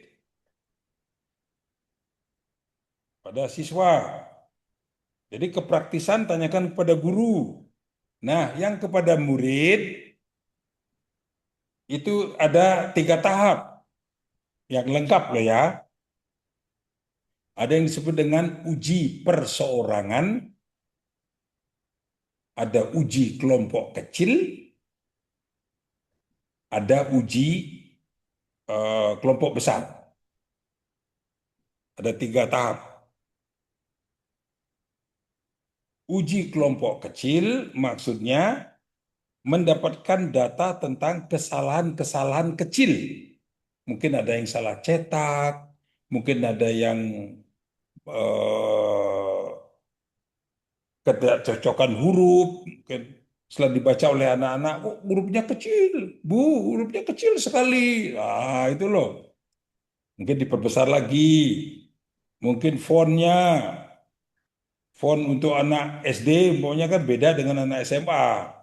pada siswa. Jadi kepraktisan tanyakan kepada guru. Nah, yang kepada murid itu ada 3 tahap yang lengkap loh ya. Ada yang disebut dengan uji perseorangan, ada uji kelompok kecil, ada uji kelompok besar. Ada 3 tahap. Uji kelompok kecil maksudnya mendapatkan data tentang kesalahan-kesalahan kecil. Mungkin ada yang salah cetak, mungkin ada yang eh, ketidakcocokan huruf, mungkin setelah dibaca oleh anak-anak, oh, hurufnya kecil, Bu, hurufnya kecil sekali. Ah, itu loh. Mungkin diperbesar lagi. Mungkin fontnya, font untuk anak SD, pokoknya kan beda dengan anak SMA.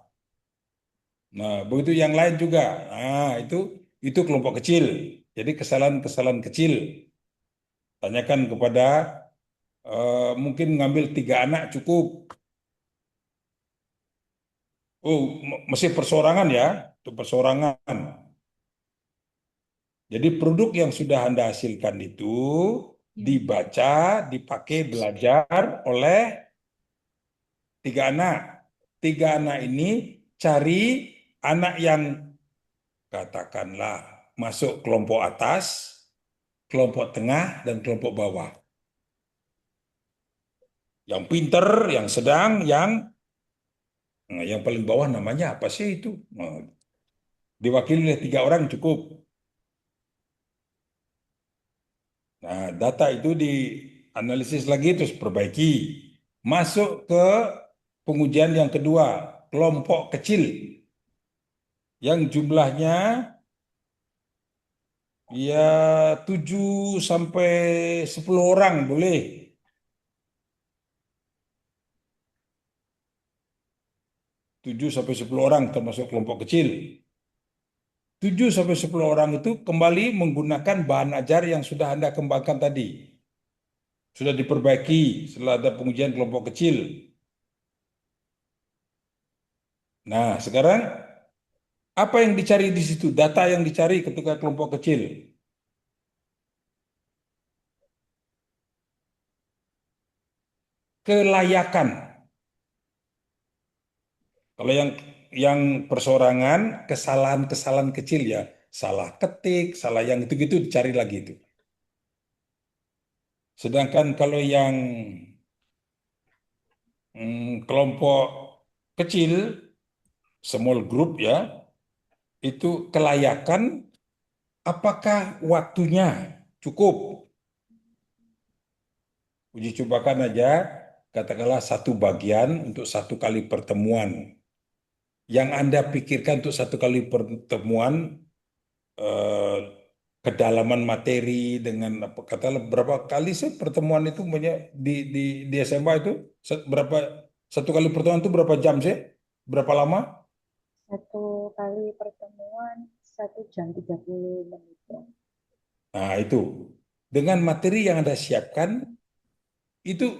Nah, begitu yang lain juga. Nah, itu kelompok kecil. Jadi kesalahan-kesalahan kecil. Tanyakan kepada mungkin ngambil 3 anak cukup. Oh, mesti persorangan ya, itu persorangan. Jadi produk yang sudah Anda hasilkan itu dibaca, dipakai belajar oleh 3 anak. 3 anak ini cari anak yang katakanlah masuk kelompok atas, kelompok tengah, dan kelompok bawah. Yang pinter, yang sedang, yang paling bawah namanya apa sih itu? Nah, diwakili oleh 3 orang cukup. Nah, data itu dianalisis lagi terus perbaiki. Masuk ke pengujian yang kedua, kelompok kecil yang jumlahnya ya 7 sampai 10 orang boleh. 7 sampai 10 orang termasuk kelompok kecil. 7 sampai 10 orang itu kembali menggunakan bahan ajar yang sudah Anda kembangkan tadi. Sudah diperbaiki setelah ada pengujian kelompok kecil. Nah, sekarang apa yang dicari di situ? Data yang dicari ketika kelompok kecil. Kelayakan. Kalau yang persorangan, kesalahan-kesalahan kecil ya, salah ketik, salah yang itu-gitu dicari lagi itu. Sedangkan kalau yang kelompok kecil, small group ya, itu kelayakan, apakah waktunya cukup? Uji cobakan aja, katakanlah 1 bagian untuk 1 kali pertemuan. Yang Anda pikirkan untuk 1 kali pertemuan, eh, kedalaman materi dengan apa katakanlah berapa kali sih pertemuan itu banyak di SMA itu berapa 1 kali pertemuan itu berapa jam sih? Berapa lama? 1 kali pertemuan 1 jam 30 menit. Nah, itu. Dengan materi yang Anda siapkan, itu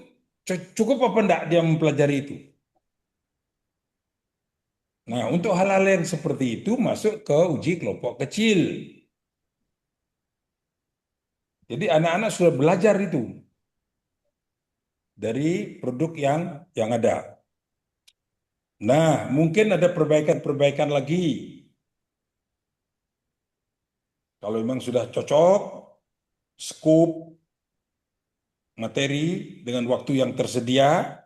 cukup apa enggak dia mempelajari itu? Nah, untuk hal-hal yang seperti itu masuk ke uji kelompok kecil. Jadi anak-anak sudah belajar itu dari produk yang ada. Nah, mungkin ada perbaikan-perbaikan lagi. Kalau memang sudah cocok, scope materi dengan waktu yang tersedia,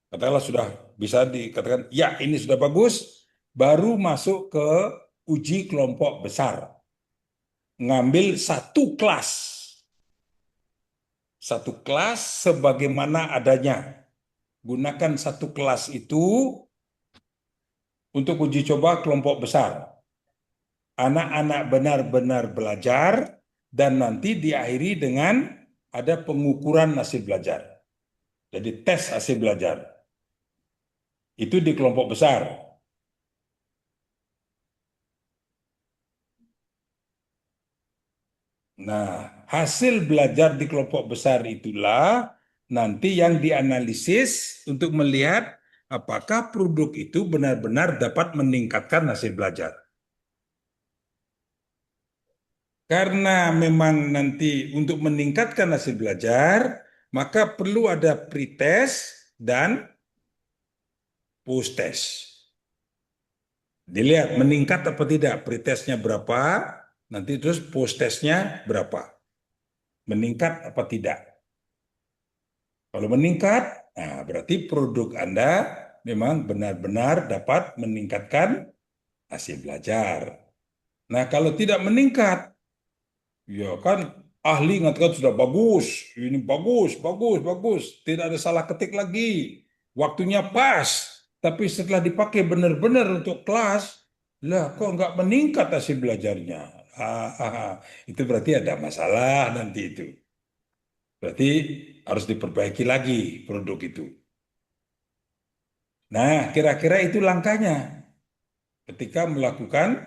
katakanlah sudah bisa dikatakan, ya ini sudah bagus, baru masuk ke uji kelompok besar. Ngambil 1 kelas. 1 kelas sebagaimana adanya. Gunakan 1 kelas itu untuk uji coba kelompok besar. Anak-anak benar-benar belajar dan nanti diakhiri dengan ada pengukuran hasil belajar. Jadi tes hasil belajar. Itu di kelompok besar. Nah, hasil belajar di kelompok besar itulah nanti yang dianalisis untuk melihat apakah produk itu benar-benar dapat meningkatkan hasil belajar. Karena memang nanti untuk meningkatkan hasil belajar, maka perlu ada pretest dan post-test. Dilihat meningkat apa tidak, pretestnya berapa, nanti terus post-testnya berapa. Meningkat apa tidak. Kalau meningkat, nah berarti produk Anda memang benar-benar dapat meningkatkan hasil belajar. Nah kalau tidak meningkat, ya kan ahli mengatakan sudah bagus, ini bagus, bagus, bagus, tidak ada salah ketik lagi, waktunya pas. Tapi setelah dipakai benar-benar untuk kelas, lah kok nggak meningkat hasil belajarnya? Itu berarti ada masalah nanti itu. Berarti harus diperbaiki lagi produk itu. Nah, kira-kira itu langkahnya. ketika melakukan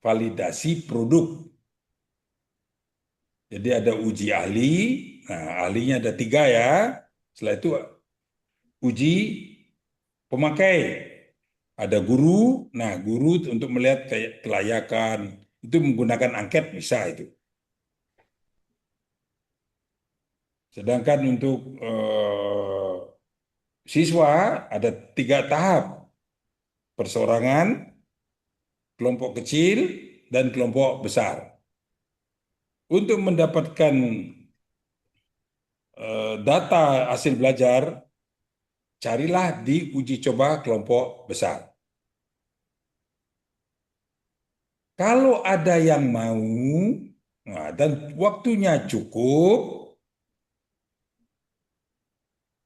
validasi produk. Jadi ada uji ahli, nah ahlinya ada 3 ya. Setelah itu uji pemakai. Ada guru, nah guru untuk melihat kelayakan, itu menggunakan angket bisa itu. Sedangkan untuk siswa ada 3 tahap, persorangan, kelompok kecil, dan kelompok besar. Untuk mendapatkan data hasil belajar, carilah di uji coba kelompok besar. Kalau ada yang mau, nah, dan waktunya cukup,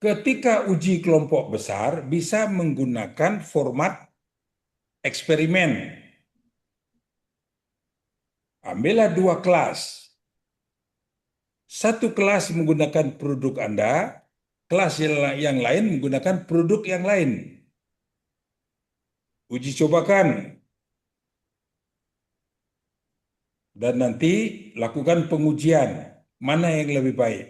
ketika uji kelompok besar bisa menggunakan format eksperimen. Ambillah 2 kelas. Satu kelas menggunakan produk Anda, kelas yang lain menggunakan produk yang lain. Uji cobakan. Dan nanti lakukan pengujian. Mana yang lebih baik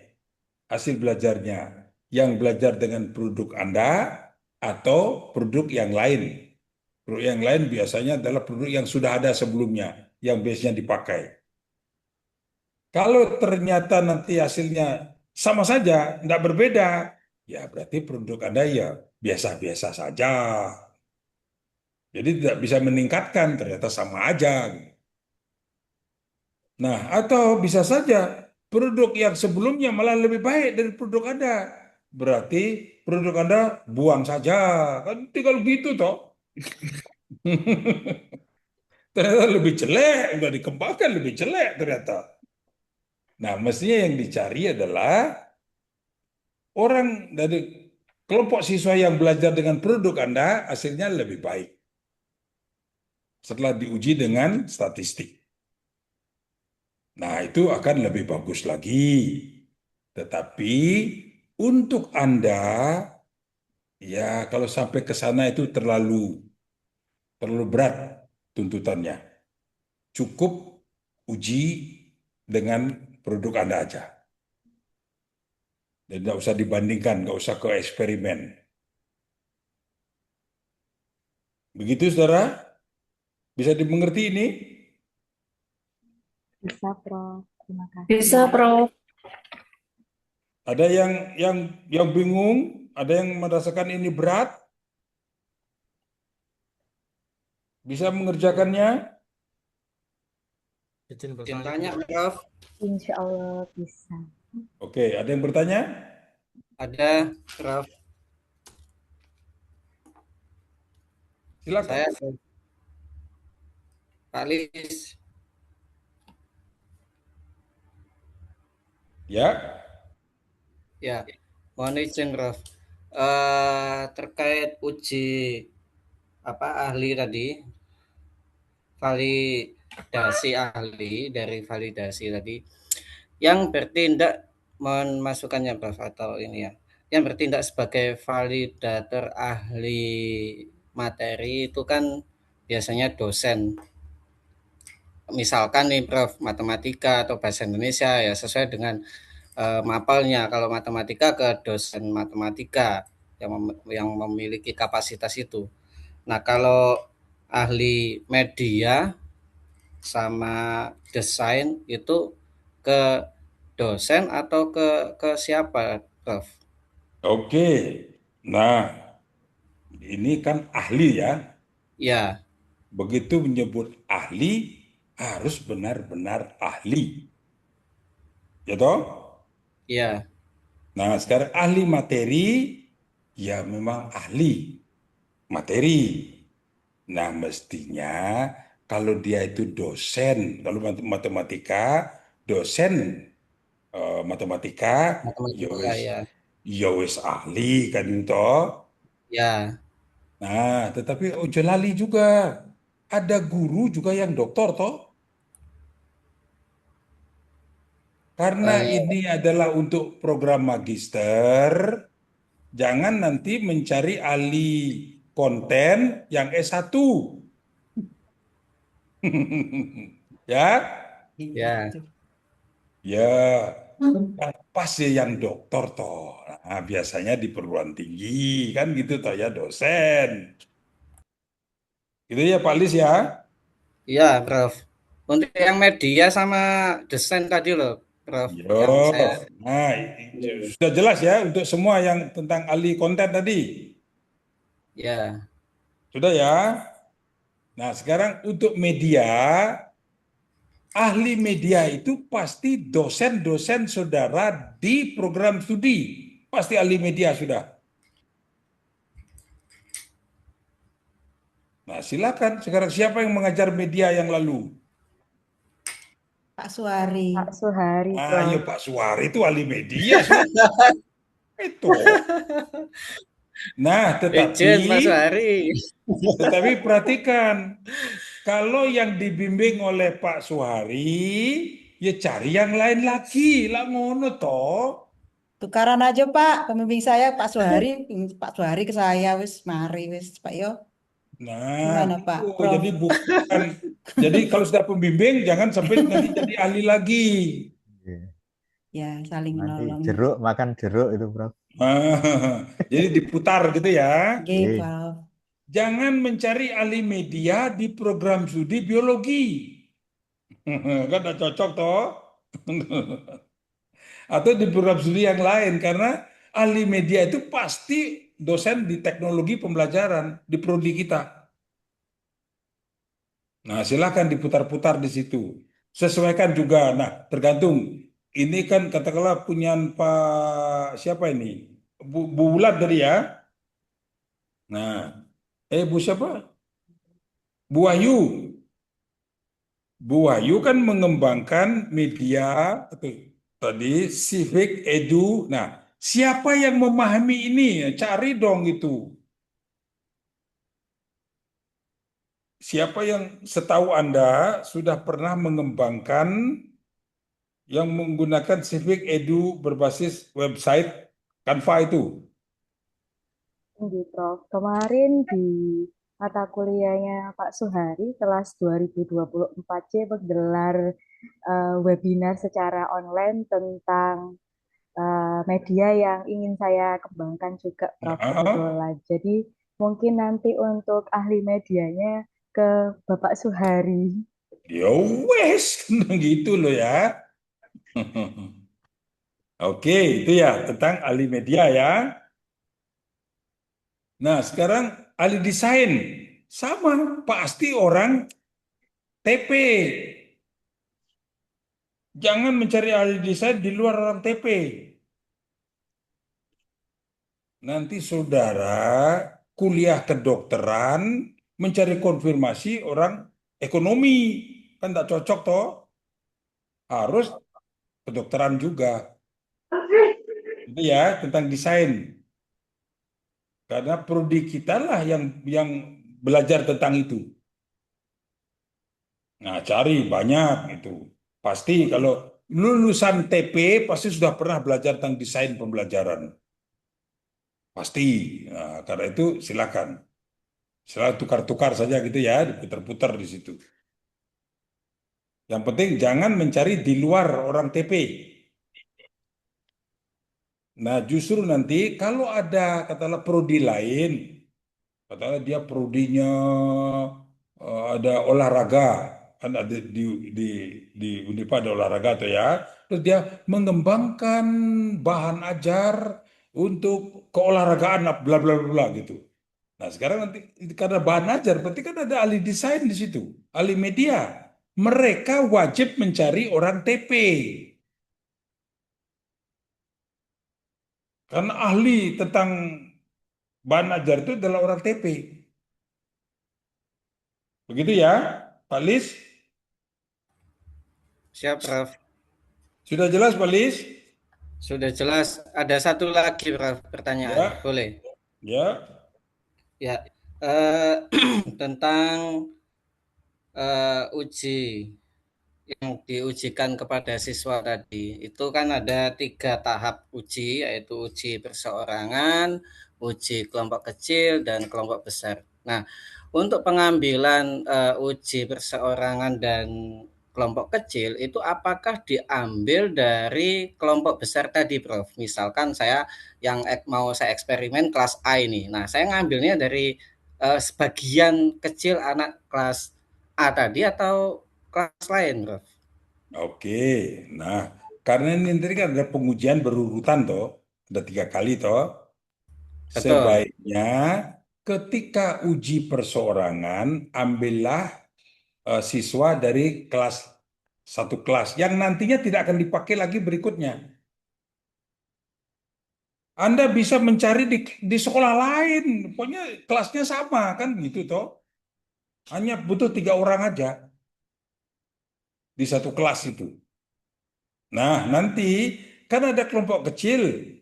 hasil belajarnya? Yang belajar dengan produk Anda atau produk yang lain? Produk yang lain biasanya adalah produk yang sudah ada sebelumnya, yang biasanya dipakai. Kalau ternyata nanti hasilnya sama saja, tidak berbeda, ya berarti produk Anda ya biasa-biasa saja. Jadi tidak bisa meningkatkan, ternyata sama aja. Nah, atau bisa saja produk yang sebelumnya malah lebih baik dari produk Anda. Berarti produk Anda buang saja. Kan tinggal gitu toh. Ternyata lebih jelek, udah dikembangkan lebih jelek ternyata. Nah, mestinya yang dicari adalah orang dari kelompok siswa yang belajar dengan produk Anda hasilnya lebih baik setelah diuji dengan statistik. Nah, itu akan lebih bagus lagi. Tetapi untuk Anda, ya kalau sampai ke sana itu terlalu berat tuntutannya. Cukup uji dengan produk Anda aja. Dan nggak usah dibandingkan, nggak usah ke eksperimen. Begitu, saudara? Bisa dimengerti ini? Bisa, Prof. Terima kasih. Bisa, Prof. Ada yang bingung, ada yang merasakan ini berat, bisa mengerjakannya. Izin Izin bertanya, tanya, Prof. Insya Allah bisa. Oke, ada yang bertanya? Ada, Prof. Silakan. Saya Pak Lis. Ya. Ya, mohon izin, Prof. Terkait uji ahli tadi, validasi ahli dari validasi tadi, yang bertindak memasukkannya, Prof, atau ini ya, yang bertindak sebagai validator ahli materi itu kan biasanya dosen. Misalkan nih, Prof, matematika atau bahasa Indonesia ya sesuai dengan mapalnya. Kalau matematika ke dosen matematika yang memiliki kapasitas itu. Nah, kalau ahli media sama desain itu ke dosen atau ke siapa, Prof? Oke. Nah, ini kan ahli ya. Ya, Begitu menyebut ahli, harus benar-benar ahli. Ya toh? ya, Nah, sekarang ahli materi, ya memang ahli materi. Nah, mestinya kalau dia itu dosen, kalau matematika, dosen matematika, ya matematika wis, ya. ya wis ahli kan itu. Ya, Nah, tetapi ojo lali juga. Ada guru juga yang doktor toh. Karena eh, ini adalah untuk program magister, jangan nanti mencari ahli konten yang S1. Ya, Ya, ya, yang pas ya yang dokter toh. Nah, biasanya di perguruan tinggi kan gitu toh ya dosen. Gitu ya Pak Lis ya. iya, Prof. Untuk yang media sama desain tadi loh, Prof. Yo, Yang saya, nah sudah jelas ya untuk semua yang tentang ahli konten tadi. ya, Sudah ya. Nah, sekarang untuk media, ahli media itu pasti dosen-dosen saudara di program studi. Pasti ahli media sudah. Nah, silakan. Sekarang siapa yang mengajar media yang lalu? Pak Suari. Pak Suhari, Ah, iya Prof. Pak Suwari itu ahli media sudah. Itu. Nah, Ijen Pak Suhari. tetapi perhatikan, kalau yang dibimbing oleh Pak Suhari, ya cari yang lain lagi, lah ngono toh. Tukaran aja Pak, pembimbing saya Pak Suhari ke saya wis mari wis Pak yo. Nah, Gimana Pak? gitu. Prof. Jadi bukan. Jadi kalau sudah pembimbing, jangan sampai nanti jadi ahli lagi. Iya. Ya, saling Nanti menolong. jeruk makan jeruk itu, Prof. Jadi diputar gitu ya. Oke, Iya. Prof. Jangan mencari ahli media di program studi biologi. Kan udah cocok toh. Atau di program studi yang lain karena ahli media itu pasti dosen di teknologi pembelajaran di prodi kita. Nah, silakan diputar-putar di situ. Sesuaikan juga. Nah, tergantung. Ini kan katakanlah punyaan Pak siapa ini? Bu Bulat tadi ya. Nah, Bu siapa? Bu Wahyu. Bu Wahyu kan mengembangkan media tadi civic edu. Nah, siapa yang memahami ini? Cari dong itu. Siapa yang setahu Anda sudah pernah mengembangkan yang menggunakan civic edu berbasis website Canva itu? Tinggi, Prof. Kemarin di mata kuliahnya Pak Suhari, kelas 2024C menggelar webinar secara online tentang media yang ingin saya kembangkan juga, Prof. Nah, Kebetulan. Jadi mungkin nanti untuk ahli medianya ke Bapak Suhari. ya wes, gitu loh ya. Oke, itu ya tentang ahli media ya. Nah, sekarang ahli desain. Sama, pasti orang TP. Jangan mencari ahli desain di luar orang TP. Nanti saudara kuliah kedokteran mencari konfirmasi orang ekonomi. Kan tak cocok toh. Harus kedokteran juga. Itu ya tentang desain. Karena prodi kita lah yang belajar tentang itu. Nah, cari banyak itu. Pasti kalau lulusan TP pasti sudah pernah belajar tentang desain pembelajaran. Pasti. Nah, karena itu silakan. Silakan tukar-tukar saja gitu ya, diputar-putar di situ. Yang penting jangan mencari di luar orang TP. Nah, justru nanti kalau ada katakanlah prodi lain, katakanlah dia prodinya ada olahraga, kan ada di di Unipar ada olahraga tuh ya. Terus dia mengembangkan bahan ajar untuk keolahragaan bla bla bla bla gitu. Nah, sekarang nanti karena bahan ajar berarti kan ada ahli desain di situ, ahli media. Mereka wajib mencari orang TP. Karena ahli tentang bahan ajar itu adalah orang TP. Begitu ya, Pak Lis? Siap, Prof. Sudah jelas, Pak Lis? Sudah jelas. Ada satu lagi, Prof, pertanyaan. Ya, Boleh? ya. Ya, eh, tentang uji yang diujikan kepada siswa tadi itu kan ada 3 tahap uji, yaitu uji perseorangan, uji kelompok kecil, dan kelompok besar. Nah, untuk pengambilan uji perseorangan dan kelompok kecil itu apakah diambil dari kelompok besar tadi, Prof? Misalkan saya yang mau saya eksperimen kelas A ini. Nah, saya ngambilnya dari sebagian kecil anak kelas A tadi atau kelas lain, Prof? Oke, nah karena ini tadi kan ada pengujian berurutan toh, ada 3 kali toh. Betul. Sebaiknya ketika uji perseorangan, ambillah siswa dari kelas satu kelas yang nantinya tidak akan dipakai lagi berikutnya. Anda bisa mencari di sekolah lain, pokoknya kelasnya sama kan gitu toh. Hanya butuh 3 orang aja di satu kelas itu. Nah, nanti kan ada kelompok kecil,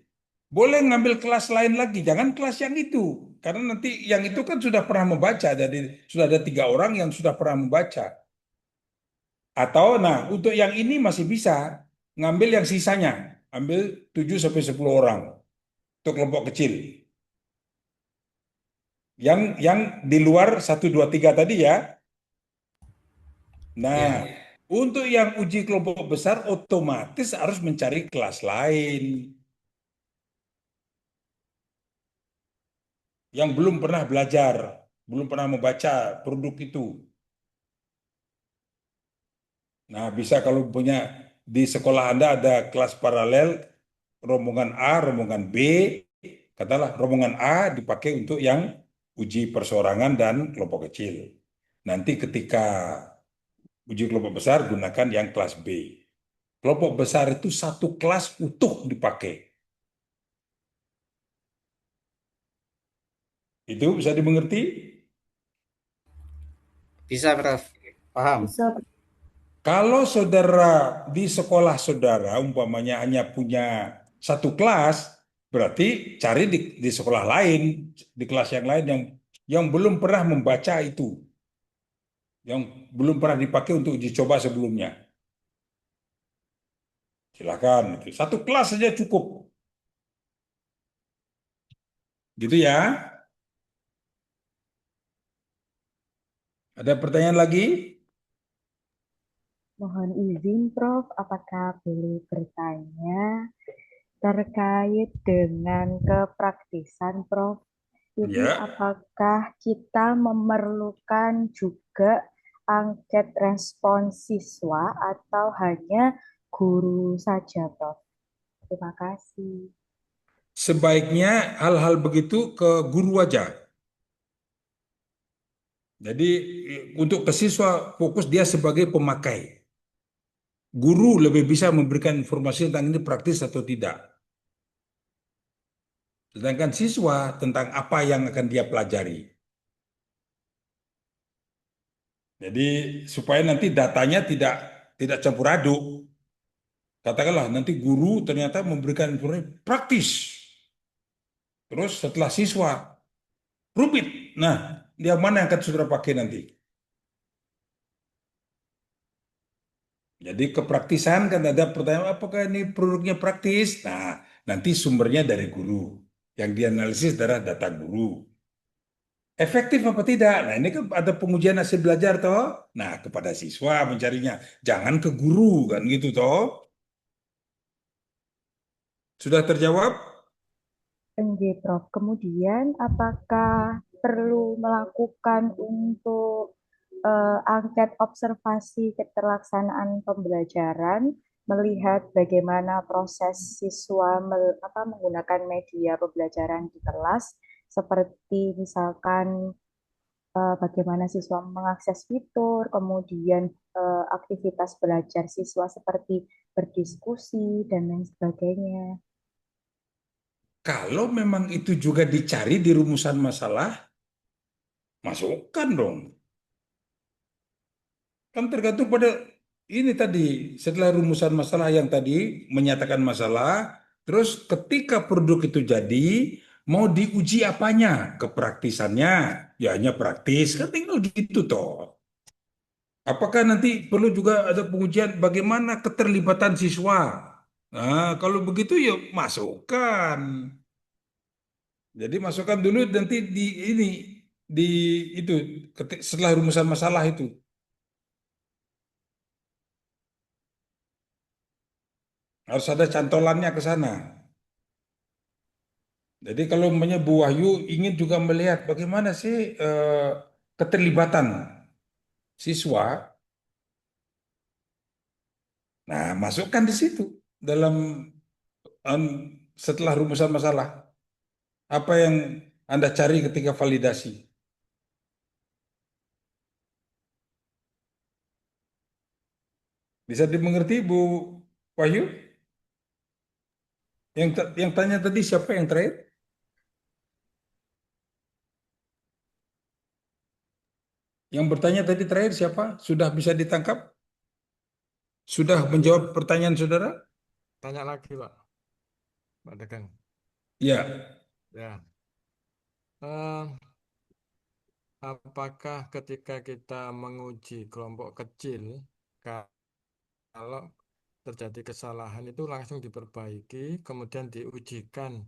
boleh ngambil kelas lain lagi, jangan kelas yang itu. Karena nanti yang itu kan sudah pernah membaca, jadi sudah ada 3 orang yang sudah pernah membaca. Atau, nah, untuk yang ini masih bisa ngambil yang sisanya, ambil 7 sampai 10 orang untuk kelompok kecil. Yang di luar 1, 2, 3 tadi ya. Nah, Ya. untuk yang uji kelompok besar otomatis harus mencari kelas lain yang belum pernah belajar, belum pernah membaca produk itu. Nah, bisa kalau punya di sekolah Anda ada kelas paralel, rombongan A, rombongan B, katakanlah rombongan A dipakai untuk yang uji perseorangan dan kelompok kecil. Nanti ketika uji kelompok besar, gunakan yang kelas B. Kelompok besar itu satu kelas utuh dipakai. Itu bisa dimengerti? Bisa, Prof. Paham? Bisa. Kalau saudara di sekolah saudara umpamanya hanya punya satu kelas, berarti cari di sekolah lain, di kelas yang lain yang belum pernah membaca itu, yang belum pernah dipakai untuk uji coba sebelumnya. Silakan, itu satu kelas saja cukup. Gitu ya. Ada pertanyaan lagi? Mohon izin, Prof, apakah boleh bertanya terkait dengan kepraktisan, Prof? Ini Ya. apakah kita memerlukan juga angket respons siswa atau hanya guru saja, Prof? Terima kasih. Sebaiknya hal-hal begitu ke guru aja. Jadi untuk ke siswa fokus dia sebagai pemakai. Guru lebih bisa memberikan informasi tentang ini praktis atau tidak. Sedangkan siswa tentang apa yang akan dia pelajari. Jadi supaya nanti datanya tidak campur aduk. Katakanlah nanti guru ternyata memberikan informasi praktis. Terus setelah siswa rumit. Nah, yang mana yang akan saudara pakai nanti? Jadi kepraktisan kan ada pertanyaan apakah ini produknya praktis? Nah, nanti sumbernya dari guru. Yang dianalisis adalah data guru. Efektif apa tidak? Nah, ini kan ada pengujian hasil belajar toh. Nah, kepada siswa mencarinya. Jangan ke guru kan gitu toh. Sudah terjawab? Enggak, Prof. Kemudian apakah perlu melakukan untuk angket observasi keterlaksanaan pembelajaran, melihat bagaimana proses siswa menggunakan media pembelajaran di kelas, seperti misalkan bagaimana siswa mengakses fitur, kemudian aktivitas belajar siswa seperti berdiskusi, dan lain sebagainya. Kalau memang itu juga dicari di rumusan masalah, masukkan dong. Kan tergantung pada ini tadi, setelah rumusan masalah yang tadi menyatakan masalah, terus ketika produk itu jadi, mau diuji apanya? Kepraktisannya, ya hanya praktis, kan tinggal gitu toh. Apakah nanti perlu juga ada pengujian bagaimana keterlibatan siswa? Nah, kalau begitu ya masukkan. Jadi masukkan dulu nanti di ini di itu setelah rumusan masalah itu. Harus ada cantolannya ke sana. Jadi kalau umpamanya Bu Wahyu ingin juga melihat bagaimana sih keterlibatan siswa, nah masukkan di situ dalam setelah rumusan masalah. Apa yang Anda cari ketika validasi? Bisa dimengerti Bu Wahyu? Yang tanya tadi siapa yang terakhir? Yang bertanya tadi terakhir siapa? Sudah bisa ditangkap? Sudah menjawab pertanyaan saudara? Tanya lagi, Pak Dagang. Ya. Ya. Eh, apakah ketika kita menguji kelompok kecil, kalau terjadi kesalahan itu langsung diperbaiki, kemudian diujikan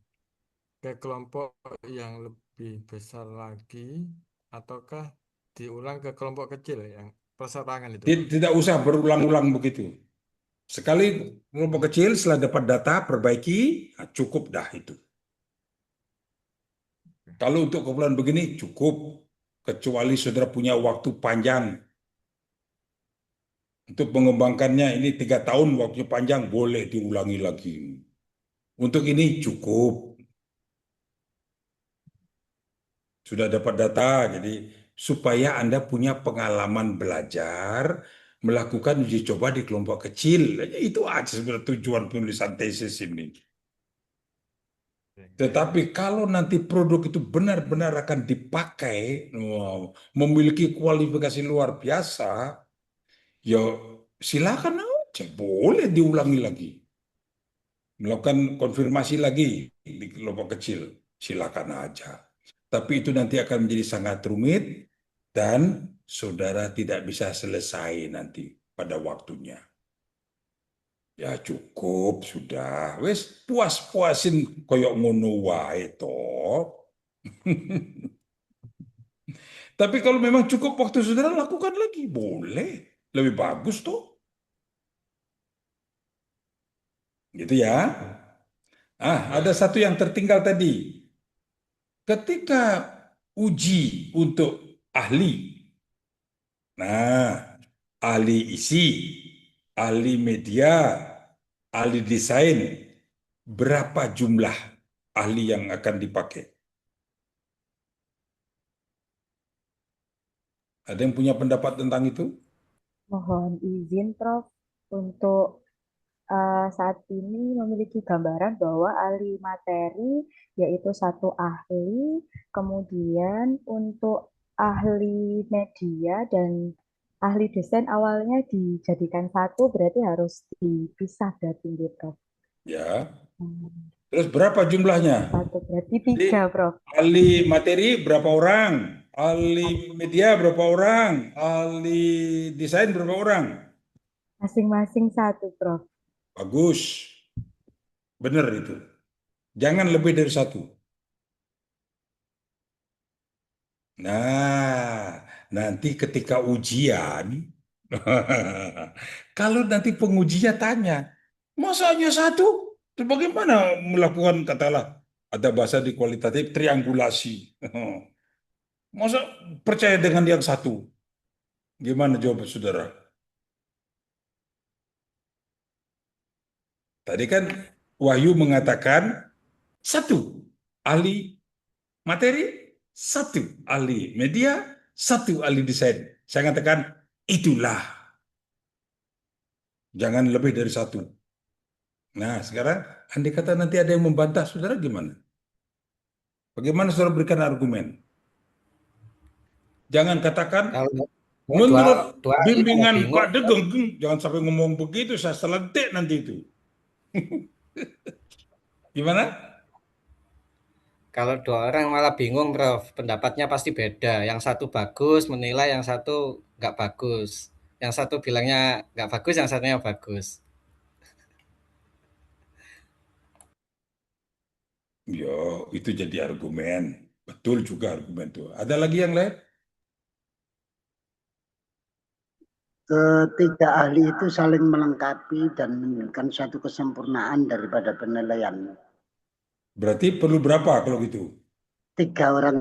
ke kelompok yang lebih besar lagi, ataukah diulang ke kelompok kecil yang perseorangan itu, Pak? Tidak usah berulang-ulang begitu. Sekali kelompok kecil setelah dapat data perbaiki, nah cukup dah itu. Kalau untuk kumpulan begini cukup, kecuali saudara punya waktu panjang untuk mengembangkannya. Ini 3 tahun waktunya panjang, boleh diulangi lagi. Untuk ini cukup. Sudah dapat data, jadi supaya Anda punya pengalaman belajar melakukan uji coba di kelompok kecil. Itu aja sebenarnya tujuan penulisan tesis ini. Tetapi kalau nanti produk itu benar-benar akan dipakai, memiliki kualifikasi luar biasa, ya silakan aja, boleh diulangi lagi. Melakukan konfirmasi lagi di kelompok kecil, silakan aja. Tapi itu nanti akan menjadi sangat rumit dan saudara tidak bisa selesai nanti pada waktunya. Ya cukup sudah, wes puas-puasin koyok ngono wae toh. Tapi kalau memang cukup waktu saudara lakukan lagi, boleh. Lebih bagus toh. Gitu ya. Ada satu yang tertinggal tadi. Ketika uji untuk ahli, nah, ahli isi, ahli media, ahli desain, berapa jumlah ahli yang akan dipakai? Ada yang punya pendapat tentang itu? Mohon izin, Prof, untuk saat ini memiliki gambaran bahwa ahli materi yaitu satu ahli, kemudian untuk ahli media dan ahli desain awalnya dijadikan satu, berarti harus dipisah berarti gitu. Ya. Terus berapa jumlahnya? Satu, berarti 3, Prof. Ahli materi berapa orang? Ahli media berapa orang? Ahli desain berapa orang? Masing-masing satu, Prof. Bagus. Benar itu. Jangan lebih dari satu. Nah, nanti ketika ujian, kalau nanti pengujinya tanya, masa hanya satu? Terus bagaimana melakukan, katalah, ada bahasa di kualitatif, triangulasi. Masa percaya dengan yang satu? Gimana jawab saudara? Tadi kan Wahyu mengatakan satu ahli materi, satu ahli media, satu ahli desain. Saya katakan itulah. Jangan lebih dari satu. Nah, sekarang andai kata nanti ada yang membantah saudara gimana? Bagaimana saudara berikan argumen? Jangan katakan Kalau menurut dua ahli malah bimbingan bingung, Pak Degeng, jangan sampai ngomong begitu, saya selentik nanti itu. Gimana? kalau dua orang malah bingung, Prof. Pendapatnya pasti beda. Yang satu bagus menilai, yang satu nggak bagus. Yang satu bilangnya nggak bagus, yang satunya bagus. Yo, itu jadi argumen. Betul juga argumen itu. Ada lagi yang lain? Ketiga ahli itu saling melengkapi dan memberikan suatu kesempurnaan daripada penilaian. Berarti perlu berapa kalau gitu? 3 orang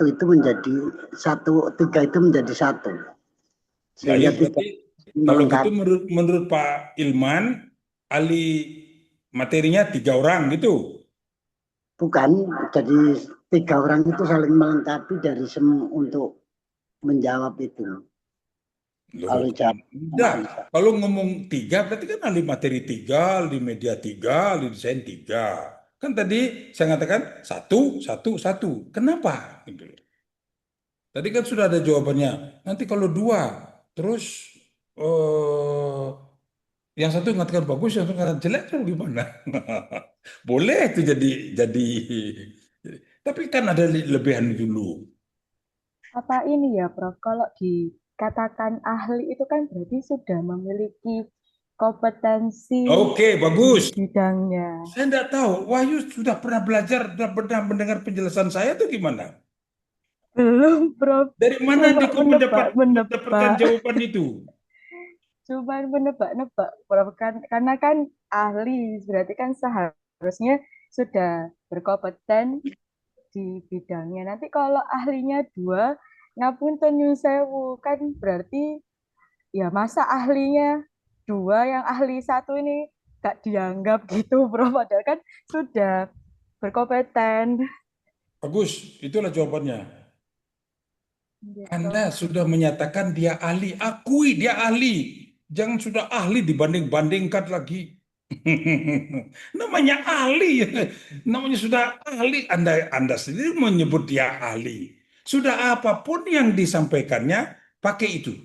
itu menjadi satu, 3 itu menjadi satu. Sehingga Baik, berarti kalau gitu melengkapi. menurut Pak Ilman, ahli materinya 3 orang gitu. Bukan, jadi 3 orang itu saling melengkapi dari untuk menjawab itu. Loh, Kalau jawab enggak. Kalau ngomong 3, berarti kan ahli materi 3, ahli media 3, ahli desain 3. Kan tadi saya katakan satu, satu, satu. Kenapa? Gitu. Tadi kan sudah ada jawabannya. Nanti kalau 2, terus yang satu mengatakan bagus, yang satu mengatakan jelek, itu gimana? Boleh itu jadi. Tapi kan ada lebihan dulu. Apa ini ya, Prof? Kalau dikatakan ahli itu kan berarti sudah memiliki kompetensi Oke, di bagus. bidangnya. Saya tidak tahu. Wahyu sudah pernah belajar, sudah pernah mendengar penjelasan saya itu gimana? Belum, Prof. Dari mana Cuma kamu mendapatkan menebak-menebak. jawaban itu? Cuma menebak-nebak, Prof. Karena kan ahli, berarti kan seharusnya sudah berkompeten di bidangnya. Nanti kalau ahlinya 2, ngapunten nyun sewu, kan berarti ya masa ahlinya 2, yang ahli 1 ini gak dianggap gitu, Prof. Padahal kan sudah berkompeten. Bagus, itulah jawabannya. Iya, Prof. Anda sudah menyatakan dia ahli, akui dia ahli. Jangan sudah ahli dibanding-bandingkan lagi. Namanya ahli, namanya sudah ahli. Anda sendiri menyebut dia ahli. Sudah apapun yang disampaikannya, pakai itu.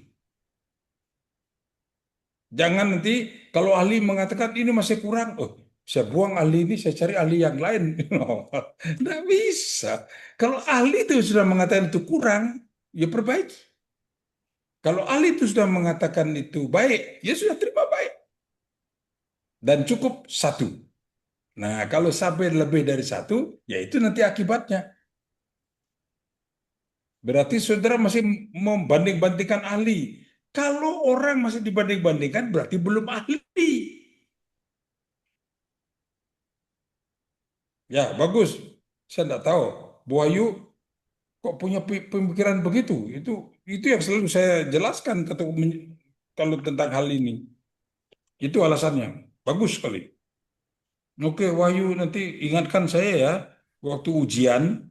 Jangan nanti kalau ahli mengatakan ini masih kurang, oh saya buang ahli ini, saya cari ahli yang lain. Tidak bisa. Kalau ahli itu sudah mengatakan itu kurang, ya perbaiki. Kalau ahli itu sudah mengatakan itu baik, ya sudah terima baik. Dan cukup satu. Nah, kalau sampai lebih dari satu, ya itu nanti akibatnya. Berarti saudara masih membanding-bandingkan ahli. Kalau orang masih dibanding-bandingkan, berarti belum ahli. Ya, bagus. Saya tidak tahu. Bu Ayu kok punya pemikiran begitu. Itu yang selalu saya jelaskan kalau tentang hal ini. Itu alasannya. Bagus sekali. Oke, Wahyu nanti ingatkan saya ya waktu ujian.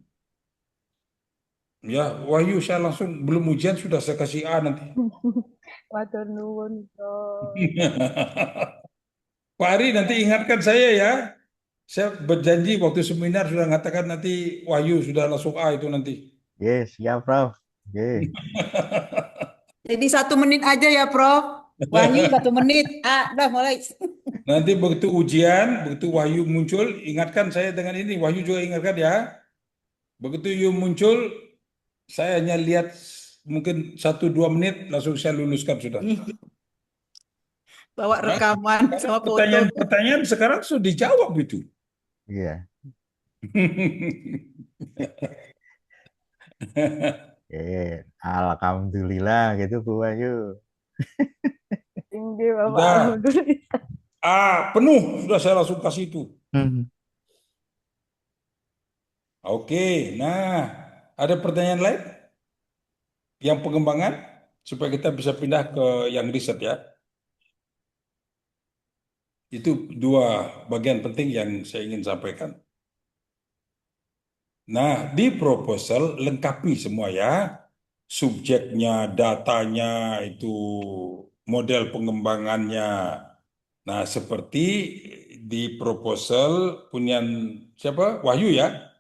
Ya, Wahyu saya langsung belum ujian sudah saya kasih A nanti. Matur nuwun, Prof. Pak Ari nanti ingatkan saya ya. Saya berjanji waktu seminar sudah mengatakan nanti Wahyu sudah langsung A itu nanti. Yes, siap, Prof. Oke. Jadi 1 menit aja ya, Prof. Wahyu 1 menit. Udah mulai. Nanti begitu ujian, begitu Wahyu muncul, ingatkan saya dengan ini. Wahyu juga ingatkan ya. Begitu Wahyu muncul, saya hanya lihat mungkin 1-2 menit, langsung saya luluskan sudah. Bawa rekaman sama foto. Pertanyaan-pertanyaan sekarang sudah dijawab itu. Iya. Alhamdulillah gitu Bu Ayu. Tinggi Bapak, Sudah. alhamdulillah. Penuh sudah saya langsung kasih itu. Hmm. Oke, nah ada pertanyaan lain? Yang pengembangan supaya kita bisa pindah ke yang riset ya. Itu 2 bagian penting yang saya ingin sampaikan. Nah, di proposal lengkapi semua ya. Subjeknya, datanya, itu model pengembangannya. Nah, seperti di proposal punya siapa? Wahyu ya.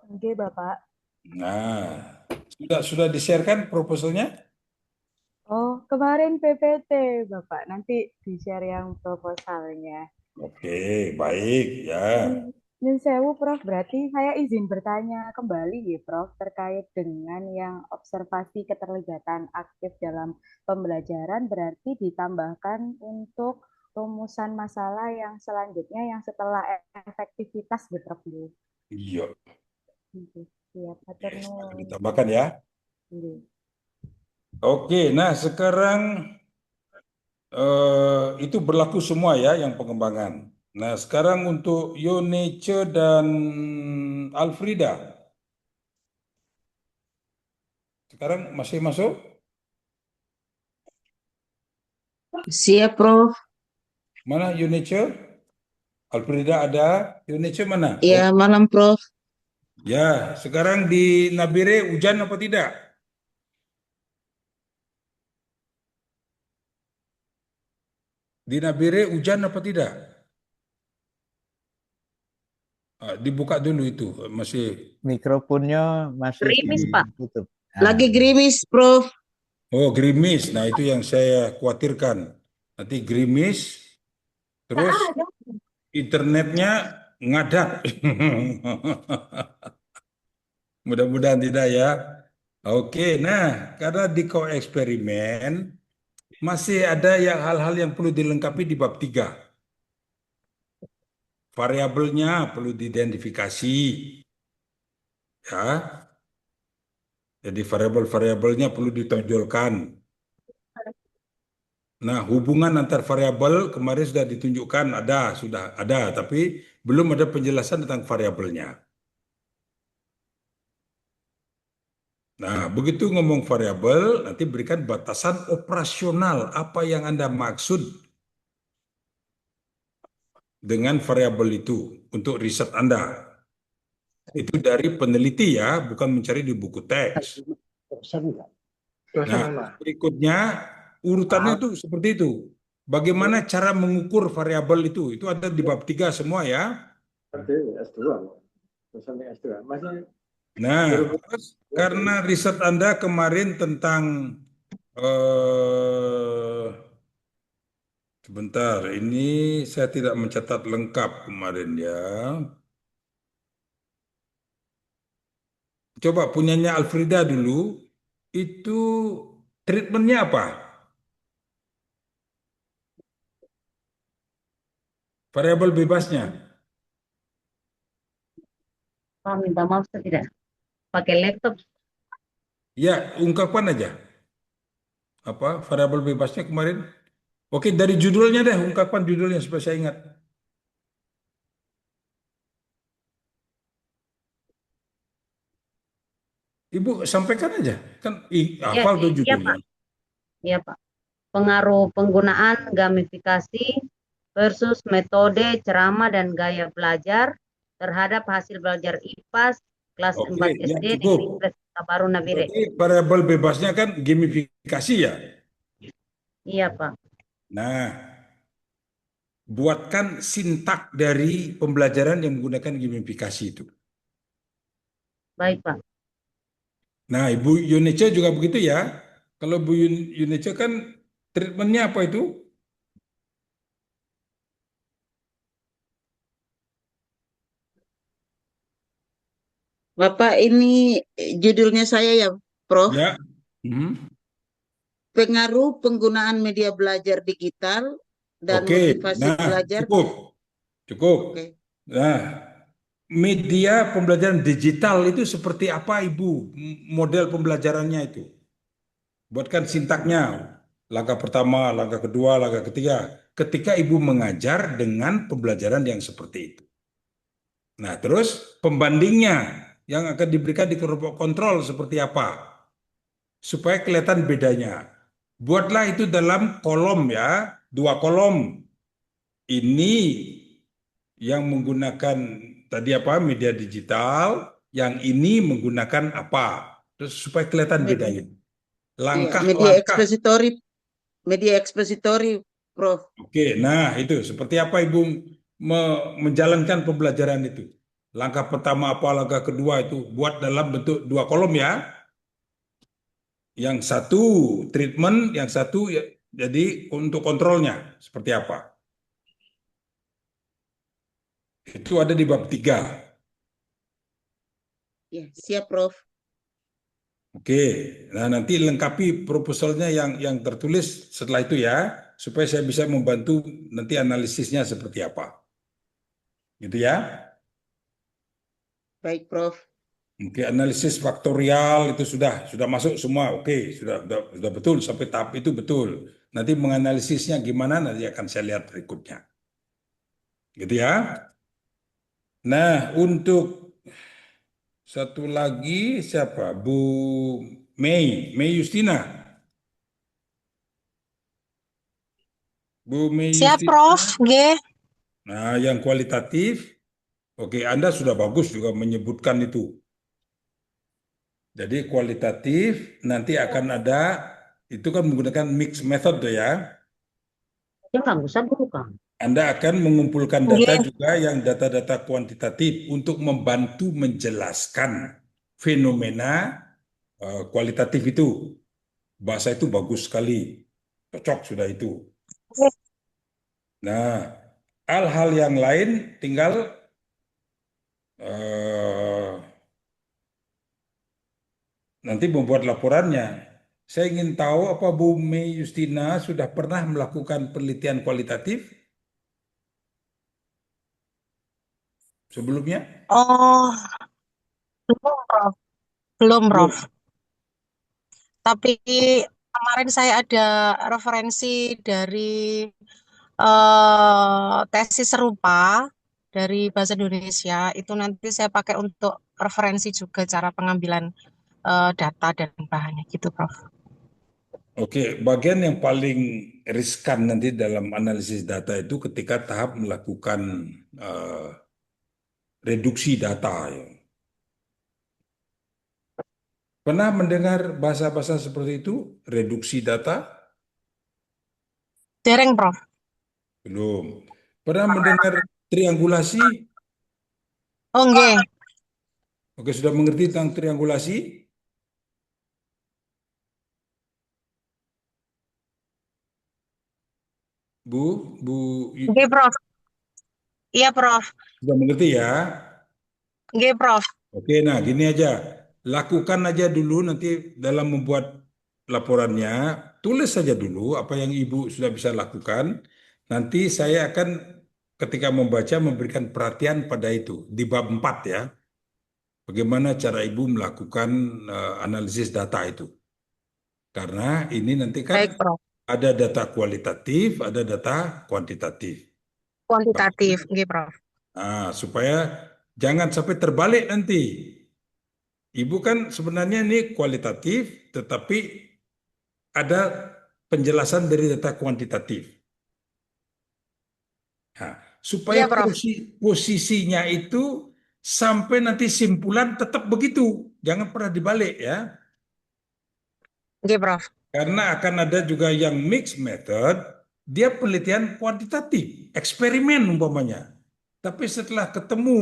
Oke, Bapak. Nah, sudah di-sharekan proposalnya? Oh, kemarin PPT, Bapak. Nanti di-share yang proposalnya. Oke, baik ya. Nyun sewu, Prof. Berarti saya izin bertanya kembali ya, Prof. Terkait dengan yang observasi keterlibatan aktif dalam pembelajaran berarti ditambahkan untuk rumusan masalah yang selanjutnya yang setelah efektivitas gitu, Prof. Iya, Gitu. Siap, atur yes, akan nuwun. ditambahkan ya. Nggih. Oke, nah sekarang itu berlaku semua ya yang pengembangan. Nah, sekarang untuk Yonice dan Alfrida, sekarang masih masuk? Siap, Prof. Mana Yonice? Alfrida ada? Yonice mana? Ya, Oh, malam, Prof. ya. Sekarang di Nabire hujan apa tidak? Di Nabire hujan apa tidak? Dibuka dulu itu, masih. Mikrofonnya masih Gerimis, Pak. ditutup. Lagi gerimis, Prof. Oh, gerimis. Nah, itu yang saya khawatirkan. Nanti gerimis, terus internetnya ngadat. Mudah-mudahan tidak ya. Oke, nah karena di eksperimen masih ada yang hal-hal yang perlu dilengkapi di bab 3. Variabelnya perlu diidentifikasi, ya. Jadi variabel-variabelnya perlu ditonjolkan. Nah, hubungan antar variabel kemarin sudah ditunjukkan sudah ada, tapi belum ada penjelasan tentang variabelnya. Nah, begitu ngomong variabel, nanti berikan batasan operasional apa yang Anda maksud dengan variabel itu untuk riset Anda. Itu dari peneliti ya, bukan mencari di buku teks. Nah, berikutnya urutannya itu seperti itu. Bagaimana cara mengukur variabel itu? Itu ada di bab 3 semua ya. Nah, terus karena riset Anda kemarin tentang sebentar, ini saya tidak mencatat lengkap kemarin ya. Coba punyanya Alfrida dulu, itu treatmentnya apa? Variabel bebasnya. Pak, minta maaf saya tidak pakai laptop. Ya, ungkapkan aja. Apa variabel bebasnya kemarin? Oke, dari judulnya deh, ungkapkan judulnya supaya saya ingat. Ibu sampaikan aja, kan hafal tuh Iya, judulnya. Pak. Iya, Pak. Pengaruh penggunaan gamifikasi versus metode ceramah dan gaya belajar terhadap hasil belajar IPAS kelas Oke, 4 ya SD di cukup. Universitas Baru Nabire. Berarti variabel bebasnya kan gamifikasi ya. Iya, Pak. Nah, buatkan sintak dari pembelajaran yang menggunakan gamifikasi itu. Baik, Pak. Nah, Ibu Yunice juga begitu ya. Kalau Bu Yunice kan treatmentnya apa itu? Bapak, ini judulnya saya ya, Prof. Ya. Hmm. Pengaruh penggunaan media belajar digital dan Oke, motivasi nah belajar. cukup. Cukup. Oke. Nah, media pembelajaran digital itu seperti apa, Ibu? Model pembelajarannya itu. Buatkan sintaknya. Langkah pertama, langkah kedua, langkah ketiga. Ketika Ibu mengajar dengan pembelajaran yang seperti itu. Nah, terus pembandingnya yang akan diberikan di kelompok kontrol seperti apa? Supaya kelihatan bedanya. Buatlah itu dalam kolom ya, 2 kolom. Ini yang menggunakan tadi apa media digital, yang ini menggunakan apa. Terus supaya kelihatan bedanya. Iya, Langkah-langkah. media ekspositori, Prof. Oke, nah itu seperti apa Ibu menjalankan pembelajaran itu. Langkah pertama apa, langkah kedua itu buat dalam bentuk 2 kolom ya. Yang satu treatment, yang satu ya, jadi untuk kontrolnya seperti apa. Itu ada di bab 3. Ya, siap, Prof. Oke, nah nanti lengkapi proposalnya yang tertulis setelah itu ya, supaya saya bisa membantu nanti analisisnya seperti apa. Gitu ya. Baik, Prof. Oke, analisis faktorial itu sudah masuk semua. Oke, sudah betul sampai tahap itu betul. Nanti menganalisisnya gimana nanti akan saya lihat berikutnya. Gitu ya. Nah, untuk satu lagi siapa? Bu Mei Justina. Bu Mei Siap, Justina. Prof. G. Nah, yang kualitatif, oke, Anda sudah bagus juga menyebutkan itu. Jadi kualitatif nanti akan ada, itu kan menggunakan mix method tuh ya. Ya nggak usah bukan. Anda akan mengumpulkan G. data juga yang data-data kuantitatif untuk membantu menjelaskan fenomena kualitatif itu. Bahasa itu bagus sekali, cocok sudah itu. Nah, hal-hal yang lain tinggal nanti membuat laporannya. Saya ingin tahu apa Bu Mei Justina sudah pernah melakukan penelitian kualitatif sebelumnya? Oh, belum, Prof. Belum, Prof. Belum. Tapi kemarin saya ada referensi dari tesis serupa dari Bahasa Indonesia. Itu nanti saya pakai untuk referensi juga cara pengambilan data dan bahannya gitu, Prof. Oke, bagian yang paling riskan nanti dalam analisis data itu ketika tahap melakukan eh, reduksi data. Ya. Pernah mendengar bahasa-bahasa seperti itu? Reduksi data? Dereng, Prof. Belum. Pernah mendengar triangulasi? Oh, nggih. Oke, sudah mengerti tentang triangulasi? Bu, Nggih, Prof. Iya, Prof. sudah mengerti ya? Nggih, Prof. Oke, nah gini aja. Lakukan aja dulu nanti dalam membuat laporannya, tulis saja dulu apa yang Ibu sudah bisa lakukan. Nanti saya akan ketika membaca memberikan perhatian pada itu di bab 4 ya. Bagaimana cara Ibu melakukan analisis data itu. Karena ini nanti kan Baik, Prof. ada data kualitatif, ada data kuantitatif. Kuantitatif, nggih, Prof. Nah, supaya jangan sampai terbalik nanti. Ibu kan sebenarnya ini kualitatif, tetapi ada penjelasan dari data kuantitatif. Nah, supaya Iya, Prof. posisinya itu sampai nanti simpulan tetap begitu, jangan pernah dibalik ya. Nggih, Prof. Karena akan ada juga yang mixed method, dia penelitian kuantitatif, eksperimen umpamanya. Tapi setelah ketemu,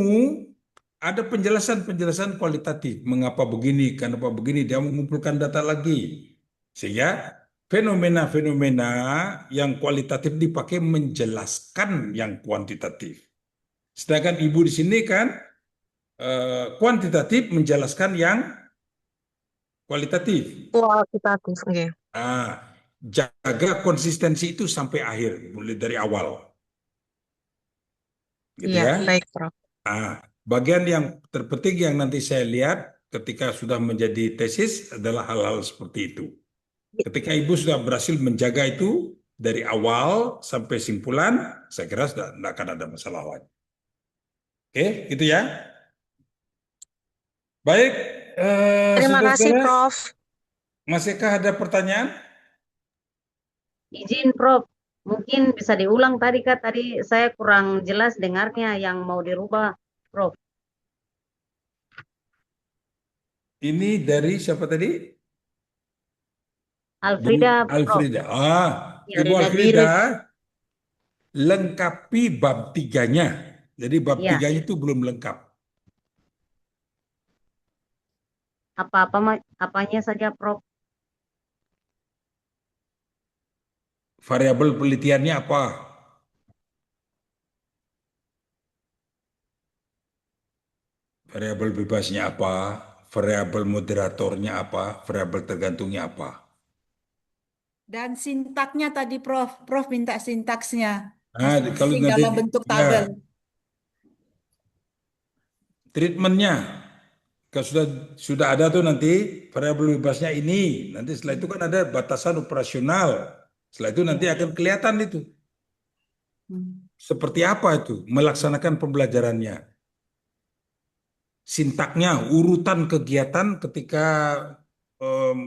ada penjelasan-penjelasan kualitatif. Mengapa begini, kenapa begini, dia mengumpulkan data lagi. Sehingga fenomena-fenomena yang kualitatif dipakai menjelaskan yang kuantitatif. Sedangkan Ibu di sini kan kuantitatif menjelaskan yang kualitatif. Kualitatif, nggih. Nah, jaga konsistensi itu sampai akhir, mulai dari awal. Gitu Iya, ya. baik, Prof. Nah, bagian yang terpenting yang nanti saya lihat ketika sudah menjadi tesis adalah hal-hal seperti itu. Ketika Ibu sudah berhasil menjaga itu dari awal sampai simpulan, saya kira sudah tidak akan ada masalah lagi. Oke, gitu ya. Baik, Terima kasih, saudara-saudara, Prof. masihkah ada pertanyaan? Izin, Prof. Mungkin bisa diulang tadi, Kak. Tadi saya kurang jelas dengarnya yang mau dirubah, Prof. Ini dari siapa tadi? Bu Alfrida, Prof. Alfrida. Ya, Ibu Rida Alfrida, Biris. lengkapi bab 3-nya. Jadi bab Ya, 3-nya itu belum lengkap. apanya saja, Prof. Variabel penelitiannya apa? Variabel bebasnya apa? Variabel moderatornya apa? Variabel tergantungnya apa? Dan sintaknya tadi Prof minta sintaksnya Nah, kalau masing-masing nanti dalam bentuk ya tabel. treatmentnya, kalau sudah ada tuh nanti variabel bebasnya ini. Nanti setelah itu kan ada batasan operasional. Setelah itu nanti akan kelihatan itu seperti apa itu melaksanakan pembelajarannya. Sintaknya, urutan kegiatan ketika em,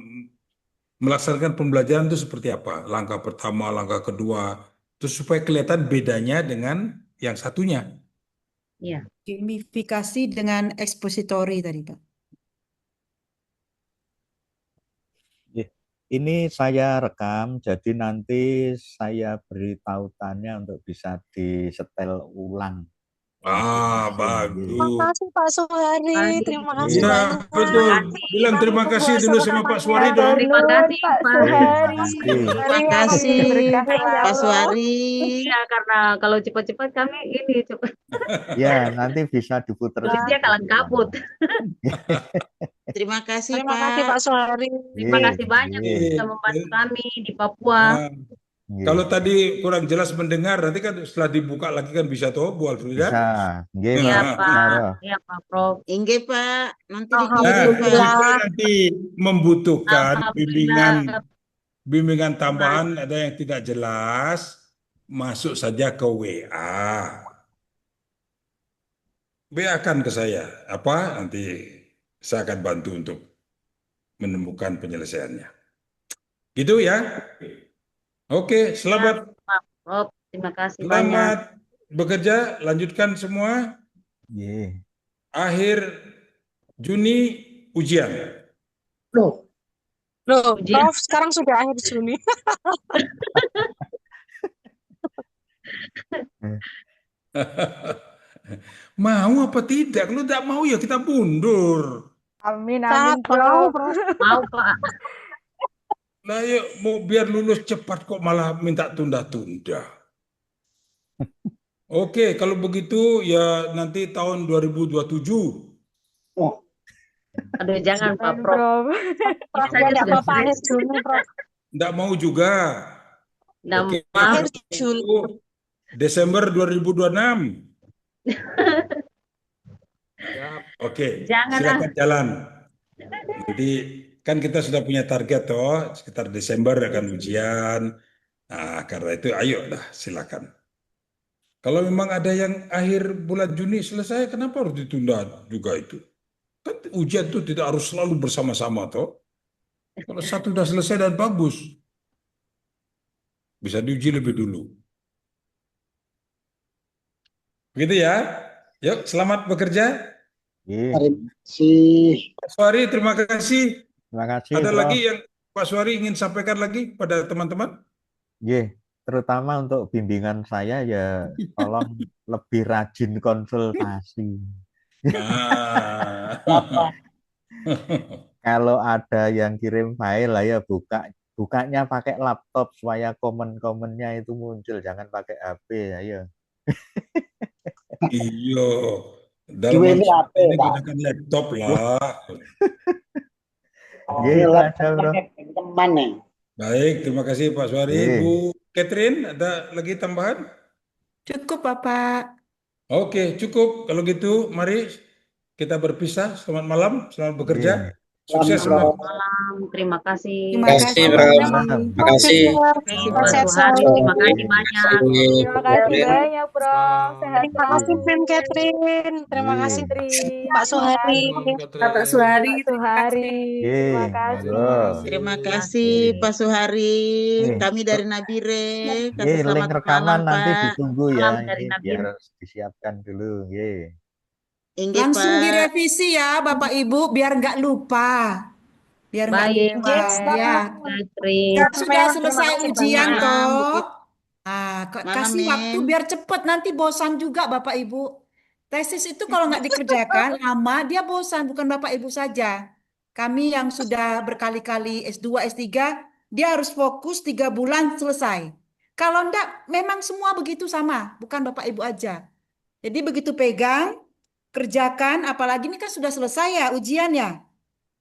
melaksanakan pembelajaran itu seperti apa? Langkah pertama, langkah kedua, terus supaya kelihatan bedanya dengan yang satunya. Iya. Gamifikasi dengan expository tadi, Pak. Ini saya rekam, jadi nanti saya beri tautannya untuk bisa disetel ulang. Bagus. Terima kasih Pak Suhari, terima kasih Iya, banyak. betul. Bilang terima kasih dulu sama Pak Suwari dong. Terima kasih Pak Pak. Suhari. Terima Maria kasih berkah Pak selalu. Suhari. Iya, karena kalau cepat-cepat kami ini cepat. Ya, nanti bisa diputar. Tulisnya kalang kabut. Terima kasih Terima kasih Pak. Pak Suhari. Terima Iya, kasih banyak iya. sudah membantu kami di Papua. Nggih. Kalau tadi kurang jelas mendengar, nanti kan setelah dibuka lagi kan bisa toh, Bu Alfrida? Bisa. Nggih, Iya Pak. Pak, iya Pak Prof. Inggih Pak, nanti Nah, dikirim Pak. jika nanti membutuhkan bimbingan Alhamdulillah. tambahan ada yang tidak jelas, masuk saja ke WA. WA-kan ke saya. Apa? Nanti saya akan bantu untuk menemukan penyelesaiannya. Gitu ya. Oke, selamat Pak Prof, terima kasih banyak. selamat bekerja, lanjutkan semua. Nggih. Akhir Juni ujian. Loh, Ujian. Prof, sekarang sudah akhir Juni. Mau apa tidak? Kalau tidak mau ya kita mundur. Amin, Sangat amin, mau, Prof. Prof. Mau Pak. Nah, yuk mau biar lulus cepat kok malah minta tunda-tunda. Oke, kalau begitu ya nanti tahun 2027. Aduh jangan Pak Prof. Prof. Ini saja Tidak sudah apa-apa akhir Juni, Prof. Tidak mau juga. Nggak Oke, mau. Akhir kalau Juni. begitu Desember 2026. Oke, Jangan silakan jalan. Nanti kan kita sudah punya target toh, sekitar Desember akan ujian. Nah, karena itu ayo lah silakan. Kalau memang ada yang akhir bulan Juni selesai, kenapa harus ditunda juga itu? Kan ujian itu tidak harus selalu bersama-sama toh. Kalau satu sudah selesai dan bagus, bisa diuji lebih dulu. Begitu ya. Yuk, selamat bekerja. Nggih. Terima kasih. Pak Suhari, terima kasih. Terima kasih, Ada Prof. lagi yang Pak Suhari ingin sampaikan lagi pada teman-teman? Nggih, terutama untuk bimbingan saya ya tolong lebih rajin konsultasi. Nah. Kalau ada yang kirim file lah ya bukanya pakai laptop supaya komen-komennya itu muncul, jangan pakai HP ayo. Iya, dalam Dua ini hal apa, ini Pak? gunakan laptop lah. Nggih, itu aja, Bro. Teman nih. Baik, terima kasih Pak Suhari. Nggih. Bu Catherine, ada lagi tambahan? Cukup, Bapak. Oke, cukup. Kalau gitu, mari kita berpisah. Selamat malam, selamat bekerja. Nggih. Sukses semua. Malam, terima kasih. Terima Terima kasih, Bro. Terima kasih. Terima kasih Pak Suhari, terima kasih banyak. Terima kasih banyak, Prof. Sehat Terima kasih, selalu. Prim Catherine. Terima kasih, Pak Suhari. Pak Suhari, Suhari. Terima Nggih, kasih. monggo. Terima kasih, Pak Suhari. Nggih. Kami dari Nabire. Kata Nggih, link selamat rekaman malam, nanti Pak. ditunggu ya. Salam dari Ini Nabil. biar disiapkan dulu, nggih. Inggih, Langsung Pak. direvisi ya, Bapak Ibu, biar nggak lupa. Biar nggak Baik, lupa, ya. Catherine. Kan sudah Terima selesai kasih ujian banyak. toh. Nah, Malam, kasih waktu Men. biar cepet, nanti bosan juga Bapak Ibu. Tesis itu kalau nggak dikerjakan lama, dia bosan, bukan Bapak Ibu saja. Kami yang sudah berkali-kali S2, S3, dia harus fokus 3 bulan selesai. Kalau enggak, memang semua begitu sama, bukan Bapak Ibu aja. Jadi begitu pegang, kerjakan, apalagi ini kan sudah selesai ya ujian ya.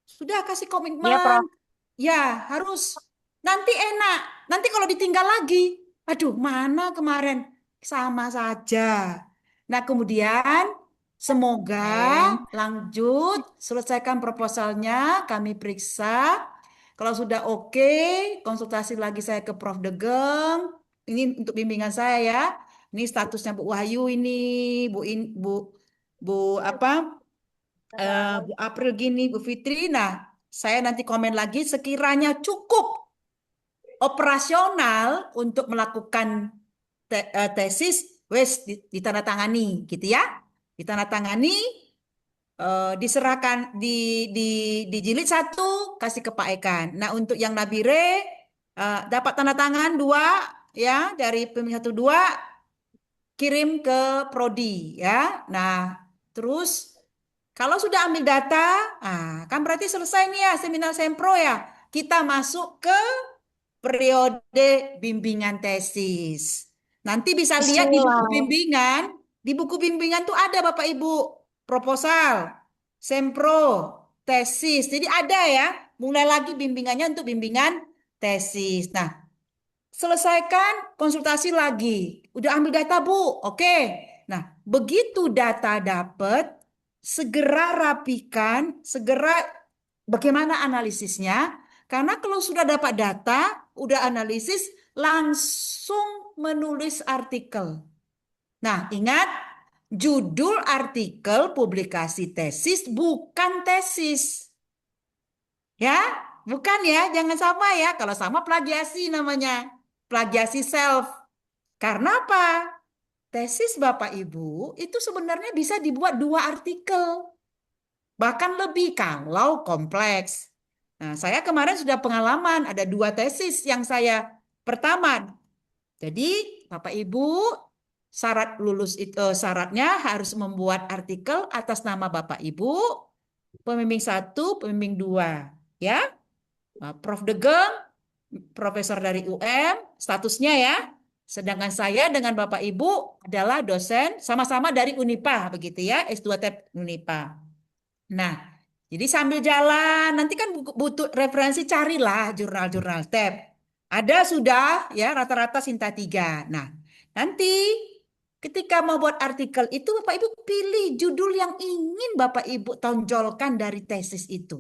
Sudah kasih Iya, komitmen. Prof. Ya, harus. Nanti enak. Nanti kalau ditinggal lagi, aduh, mana kemarin? Sama saja. Nah, kemudian semoga lanjut, selesaikan proposalnya, kami periksa. Kalau sudah oke, konsultasi lagi saya ke Prof. Degeng. Ini untuk bimbingan saya ya. Ini statusnya Bu Wahyu ini, Bu apa? Bu April gini, Bu Fitri. Nah, saya nanti komen lagi sekiranya cukup operasional untuk melakukan tesis, wes ditandatangani gitu ya. Ditandatangani, diserahkan di jilid 1 kasih ke Pak Ekan. Nah, untuk yang Nabire dapat tanda tangan 2 ya dari pemilih 1 2 kirim ke prodi ya. Nah, terus kalau sudah ambil data, kan berarti selesai nih ya seminar sempro ya. Kita masuk ke periode bimbingan tesis. Nanti bisa lihat di buku Bismillah. bimbingan, tuh ada Bapak Ibu proposal, sempro, tesis. Jadi ada ya, mulai lagi bimbingannya untuk bimbingan tesis. Nah, selesaikan konsultasi lagi. Udah ambil data, Bu? Oke. Nah, begitu data dapat, segera rapikan, segera bagaimana analisisnya. Karena kalau sudah dapat data, udah analisis, langsung menulis artikel. Nah, ingat, judul artikel publikasi tesis bukan tesis. Ya, bukan ya, jangan sama ya. Kalau sama plagiasi namanya. Plagiasi self. Karena apa? Tesis Bapak Ibu itu sebenarnya bisa dibuat 2 artikel. Bahkan lebih kalau kompleks. Nah, saya kemarin sudah pengalaman ada 2 tesis yang saya pertama. Jadi Bapak Ibu syarat lulus itu syaratnya harus membuat artikel atas nama Bapak Ibu, pembimbing 1, pembimbing 2, ya. Prof. Degeng, profesor dari UM, statusnya ya. Sedangkan saya dengan Bapak Ibu adalah dosen sama-sama dari Unipa, begitu ya, S2 TEP Unipa. Nah, jadi sambil jalan, nanti kan butuh referensi, carilah jurnal-jurnal TEP. Ada sudah ya rata-rata Sinta 3. Nah, nanti ketika mau buat artikel itu Bapak Ibu pilih judul yang ingin Bapak Ibu tonjolkan dari tesis itu.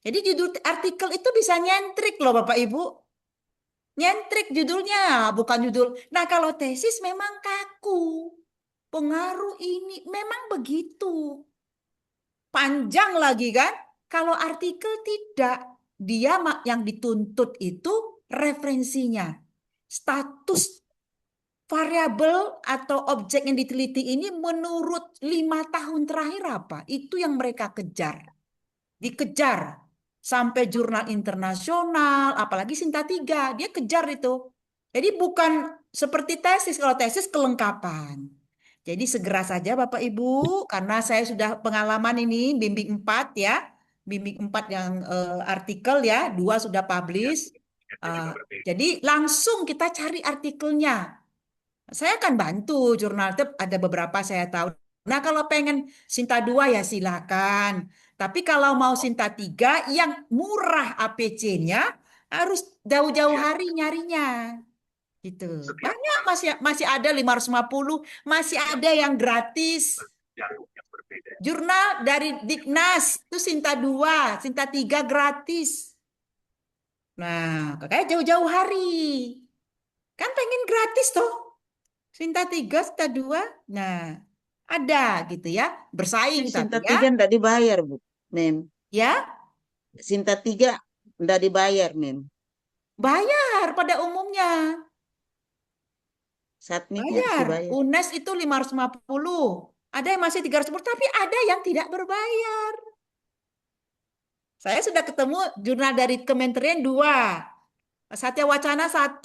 Jadi judul artikel itu bisa nyentrik loh Bapak Ibu. Nyentrik judulnya, bukan judul. Nah, kalau tesis memang kaku. Pengaruh ini memang begitu. Panjang lagi kan? Kalau artikel tidak. Dia yang dituntut itu referensinya. Status variabel atau objek yang diteliti ini menurut 5 tahun terakhir apa? Itu yang mereka kejar. Dikejar sampai jurnal internasional, apalagi Sinta 3, dia kejar itu. Jadi bukan seperti tesis, kalau tesis kelengkapan. Jadi segera saja Bapak Ibu, karena saya sudah pengalaman ini bimbing 4 ya, bimbing 4 yang artikel ya, 2 sudah publish. Jadi langsung kita cari artikelnya. Saya akan bantu jurnal TEP, ada beberapa saya tahu. Nah, kalau pengen Sinta 2 ya silakan. Tapi kalau mau Sinta 3 yang murah APC-nya harus jauh-jauh hari nyarinya. Gitu. Banyak masih ada 550, masih ada yang gratis. Jurnal dari Dignas itu Sinta 2, Sinta 3 gratis. Nah, kayak jauh-jauh hari. Kan pengen gratis toh. Sinta 3, Sinta 2. Nah, ada gitu ya. Bersaing Sinta tapi ya. 3 enggak dibayar, Bu. Mem. Ya, Sinta 3 enggak dibayar, Mem. bayar pada umumnya. Satmitnya harus Bayar. dibayar. UNES itu 550. Ada yang masih 310, tapi ada yang tidak berbayar. Saya sudah ketemu jurnal dari Kementerian 2. Satya Wacana 1.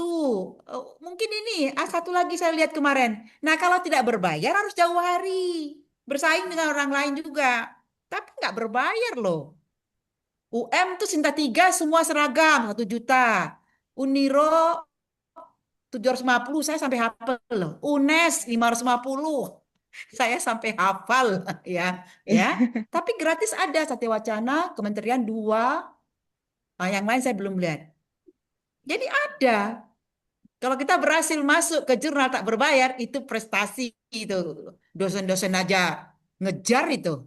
Mungkin ini, satu lagi saya lihat kemarin. Nah, kalau tidak berbayar harus jauh hari. Bersaing dengan orang lain juga. Tapi nggak berbayar loh. UM tuh Sinta 3 semua seragam 1 juta. Uniro 750, saya sampai hafal loh. UNES 550. Saya sampai hafal ya, ya. Tapi gratis ada Satya Wacana, Kementerian 2. Yang lain saya belum lihat. Jadi ada. Kalau kita berhasil masuk ke jurnal tak berbayar, itu prestasi itu. Dosen-dosen aja ngejar itu.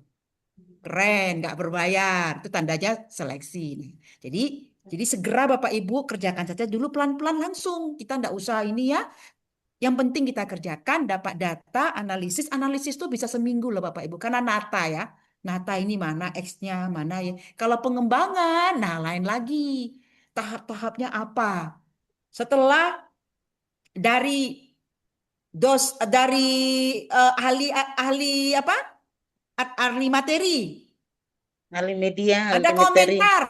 Keren, nggak berbayar. Itu tandanya seleksi. Jadi segera Bapak Ibu kerjakan saja dulu pelan-pelan langsung. Kita nggak usah ini ya. Yang penting kita kerjakan, dapat data, analisis. Analisis itu bisa seminggu loh Bapak Ibu. Karena nata ya. Nata ini mana X-nya, mana ya. Kalau pengembangan, nah lain lagi. Tahap-tahapnya apa? Setelah dari ahli apa? Ahli materi. Ahli media, ahli Ada materi. komentar.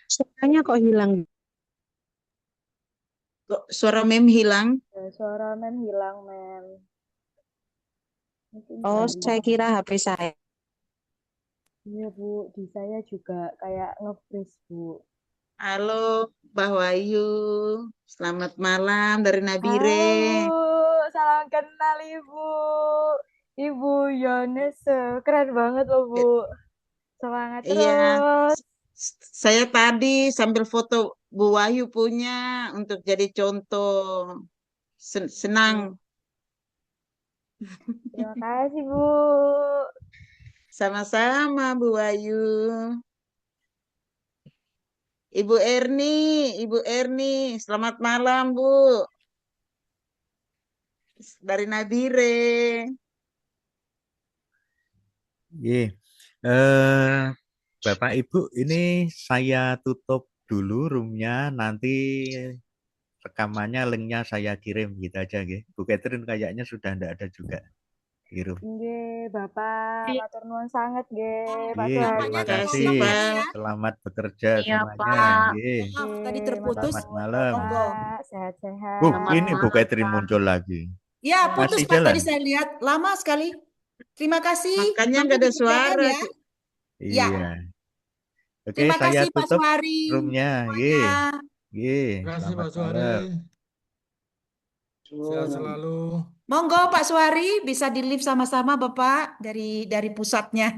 Suaranya kok hilang? Kok suara mem hilang? Suara mem hilang, mem. Mungkin Oh, dari saya kira HP saya. Iya, Bu. Di saya juga kayak nge-freeze, Bu. Halo, Mbak Wahyu. Selamat malam dari Nabire. Halo, salam kenal Ibu. Ibu Yonese. Keren banget loh, Bu. Semangat Iya, terus. saya tadi sambil foto Bu Wahyu punya untuk jadi contoh. Senang. Terima kasih, Bu. Sama-sama Bu Wahyu. Ibu Erni, selamat malam Bu. Dari Nabire. Iya. Bapak Ibu, ini saya tutup dulu roomnya, nanti rekamannya, linknya saya kirim gitu aja, gitu. Bu Catherine kayaknya sudah tidak ada juga di room. Nggih, Bapak, matur nuwun sangat nggih, Pak Iya, Suhadi. terima Terima kasih. kasih, Pak. Selamat bekerja Iya, semuanya. Pak. Iya. Maaf tadi Nggih, terputus. matur Selamat nuwun, malam. Monggo. Bapak. Sehat-sehat. Bu, Selamat ini Bu malam, Catherine Pak. muncul lagi. Ya, putus Masih Pak. Tadi jalan? saya lihat lama sekali. Terima kasih. Makanya Nanti nggak ada dikerjakan suara. ya. Ya. Iya. Oke, Terima saya kasih Pak tutup Suhari. roomnya. Semuanya. Iya. Iya. Terima kasih Selamat Pak Suhari. malam. Sehat selalu. Monggo Pak Suhari bisa di live sama-sama Bapak dari pusatnya.